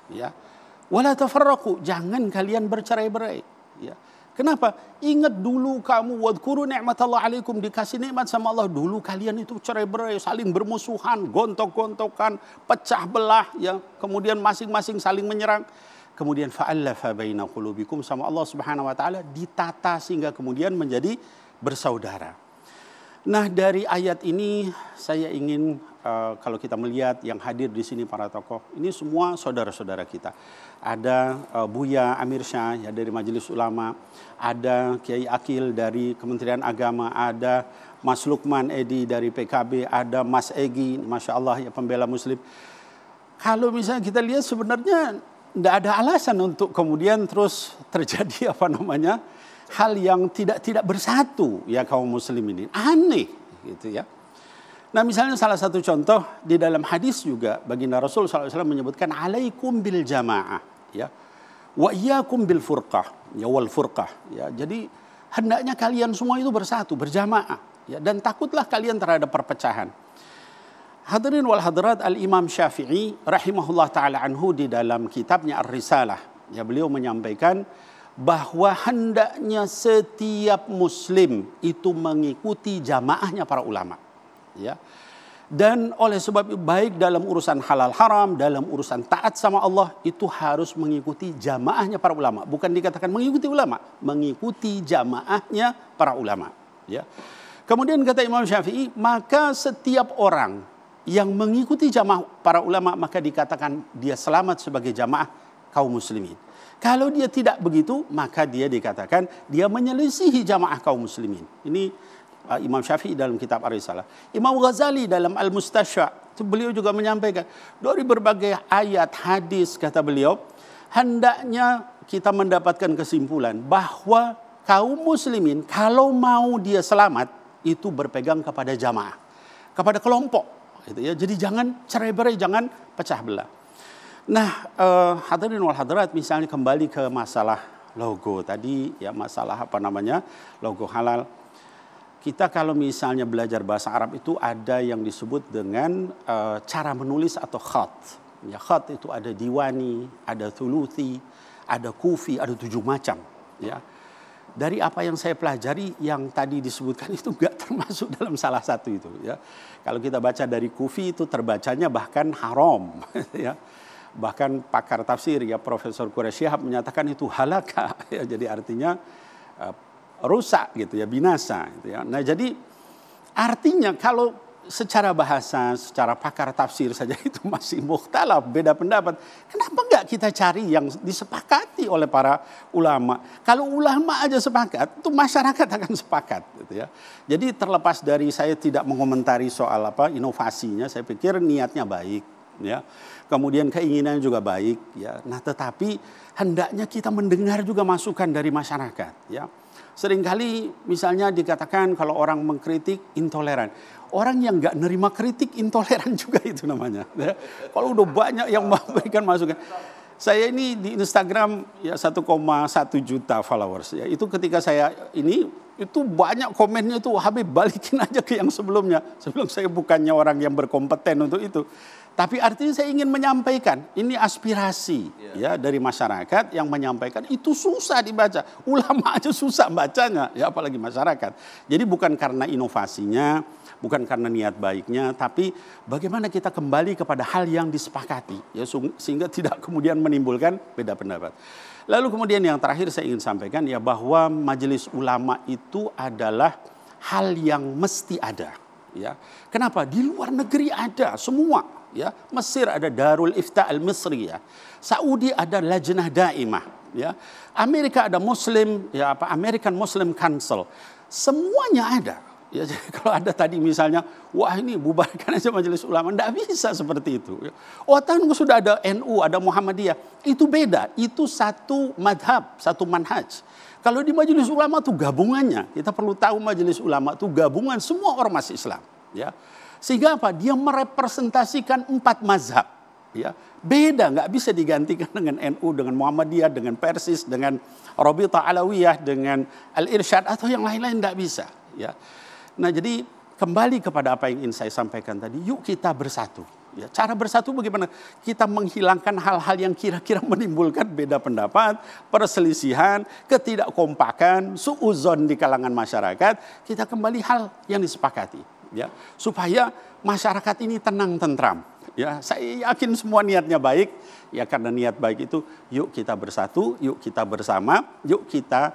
ya. Wala tafarraqu, jangan kalian bercerai-berai, ya. Kenapa? Ingat dulu kamu, wadhkuru ni'matallah alaikum, dikasih nikmat sama Allah. Dulu kalian itu cerai-berai, saling bermusuhan, gontok-gontokan, pecah belah, ya. Kemudian masing-masing saling menyerang. Kemudian fa'allafa baina qulubikum, sama Allah Subhanahu wa taala ditata sehingga kemudian menjadi bersaudara. Nah, dari ayat ini saya ingin kalau kita melihat yang hadir di sini para tokoh, ini semua saudara-saudara kita. Ada Buya Amir Syah ya dari Majelis Ulama, ada Kiai Akil dari Kementerian Agama, ada Mas Lukman Edi dari PKB, ada Mas Egi, Masya Allah ya pembela Muslim. Kalau misalnya kita lihat sebenarnya tidak ada alasan untuk kemudian terus terjadi hal yang tidak bersatu ya kaum muslimin ini. Aneh gitu ya. Nah, misalnya salah satu contoh di dalam hadis juga baginda Rasul SAW menyebutkan alaikum bil jamaah ya. Wa iyyakum bil furqah ya wal furqah ya. Jadi hendaknya kalian semua itu bersatu, berjamaah ya, dan takutlah kalian terhadap perpecahan. Hadirin wal hadirat, Al-Imam Syafi'i rahimahullah taala anhu di dalam kitabnya Ar-Risalah ya, beliau menyampaikan bahwa hendaknya setiap muslim itu mengikuti jamaahnya para ulama. Ya. Dan oleh sebab itu baik dalam urusan halal haram, dalam urusan taat sama Allah, itu harus mengikuti jamaahnya para ulama. Bukan dikatakan mengikuti ulama, mengikuti jamaahnya para ulama. Ya. Kemudian kata Imam Syafi'i, maka setiap orang yang mengikuti jamaah para ulama, maka dikatakan dia selamat sebagai jamaah kaum muslimin. Kalau dia tidak begitu, maka dia dikatakan dia menyelisihi jamaah kaum muslimin. Ini Imam Syafi'i dalam kitab Ar-Risalah. Imam Ghazali dalam Al-Mustasya, beliau juga menyampaikan dari berbagai ayat hadis, kata beliau, hendaknya kita mendapatkan kesimpulan bahwa kaum muslimin kalau mau dia selamat itu berpegang kepada jamaah, kepada kelompok, gitu ya. Jadi jangan cerai-berai, jangan pecah belah. Nah, hadirin wal hadirat, misalnya kembali ke masalah logo tadi ya, masalah logo halal. Kita kalau misalnya belajar bahasa Arab itu ada yang disebut dengan cara menulis atau khat. Ya, khat itu ada diwani, ada thuluthi, ada kufi, ada 7 macam. Ya. Dari apa yang saya pelajari, yang tadi disebutkan itu enggak termasuk dalam salah satu itu. Ya. Kalau kita baca dari kufi itu terbacanya bahkan haram. Ya. Bahkan pakar tafsir ya Profesor Quraisy Shihab menyatakan itu halaka. Ya, jadi artinya rusak gitu ya, binasa gitu ya. Nah, jadi artinya kalau secara bahasa, secara pakar tafsir saja itu masih mukhtalaf, beda pendapat. Kenapa enggak kita cari yang disepakati oleh para ulama? Kalau ulama aja sepakat, itu masyarakat akan sepakat gitu ya. Jadi terlepas dari saya tidak mengomentari soal inovasinya, saya pikir niatnya baik ya. Kemudian keinginannya juga baik ya. Nah, tetapi hendaknya kita mendengar juga masukan dari masyarakat ya. Seringkali misalnya dikatakan kalau orang mengkritik intoleran. Orang yang nggak nerima kritik intoleran juga itu namanya. Ya. Kalau udah banyak yang memberikan masukan. Saya ini di Instagram ya 1,1 juta followers ya. Itu ketika saya itu banyak komennya itu, Habib balikin aja ke yang sebelumnya. Sebelum saya bukannya orang yang berkompeten untuk itu. Tapi artinya saya ingin menyampaikan, ini aspirasi ya dari masyarakat yang menyampaikan, itu susah dibaca. Ulama aja susah bacanya, ya apalagi masyarakat. Jadi bukan karena inovasinya, bukan karena niat baiknya, tapi bagaimana kita kembali kepada hal yang disepakati ya, sehingga tidak kemudian menimbulkan beda pendapat. Lalu kemudian yang terakhir saya ingin sampaikan ya, bahwa majelis ulama itu adalah hal yang mesti ada ya. Kenapa? Di luar negeri ada semua. Ya, Mesir ada Darul Ifta Al-Misri ya. Saudi ada Lajnah Daimah ya. Amerika ada American Muslim Council. Semuanya ada. Ya, jadi kalau ada tadi misalnya, wah ini bubarkan aja majelis ulama, enggak bisa seperti itu. Oh, tanggung sudah ada NU, ada Muhammadiyah. Itu beda, itu satu madhab, satu manhaj. Kalau di majelis ulama tuh gabungannya, kita perlu tahu majelis ulama tuh gabungan semua ormas Islam, ya. Sehingga apa? Dia merepresentasikan 4 mazhab. Ya, beda, nggak bisa digantikan dengan NU, dengan Muhammadiyah, dengan Persis, dengan Rabithah Alawiyah, dengan Al-Irsyad atau yang lain-lain, nggak bisa. Ya, nah jadi kembali kepada apa yang ingin saya sampaikan tadi, yuk kita bersatu. Ya, cara bersatu bagaimana? Kita menghilangkan hal-hal yang kira-kira menimbulkan beda pendapat, perselisihan, ketidakkompakan, suuzon di kalangan masyarakat. Kita kembali hal yang disepakati, ya, supaya masyarakat ini tenang, tentram. Ya, saya yakin semua niatnya baik. Ya, karena niat baik itu, yuk kita bersatu, yuk kita bersama, yuk kita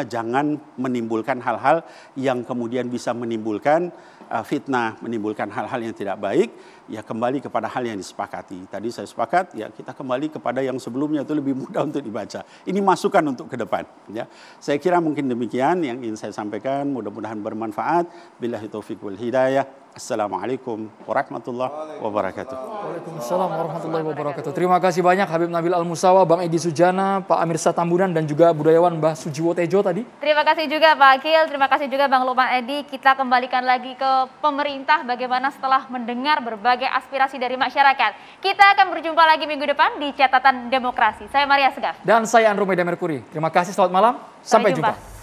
jangan menimbulkan hal-hal yang kemudian bisa menimbulkan fitnah, menimbulkan hal-hal yang tidak baik. Ya, kembali kepada hal yang disepakati. Tadi saya sepakat, ya kita kembali kepada yang sebelumnya itu lebih mudah untuk dibaca. Ini masukan untuk ke depan. Ya, saya kira mungkin demikian yang ingin saya sampaikan. Mudah-mudahan bermanfaat. Billahi taufiq wal hidayah. Assalamualaikum warahmatullahi wabarakatuh. Waalaikumsalam warahmatullahi wabarakatuh. Terima kasih banyak Habib Nabil Al-Musawa, Bang Edi Sujana, Pak Amir Satambunan, dan juga budayawan Mbah Sujiwo Tejo tadi. Terima kasih juga Pak Akil, terima kasih juga Bang Lukman Edi. Kita kembalikan lagi ke pemerintah bagaimana setelah mendengar berbagai aspirasi dari masyarakat. Kita akan berjumpa lagi minggu depan di Catatan Demokrasi. Saya Maria Segaf. Dan saya Andromeda Merkuri. Terima kasih, selamat malam. Sampai jumpa.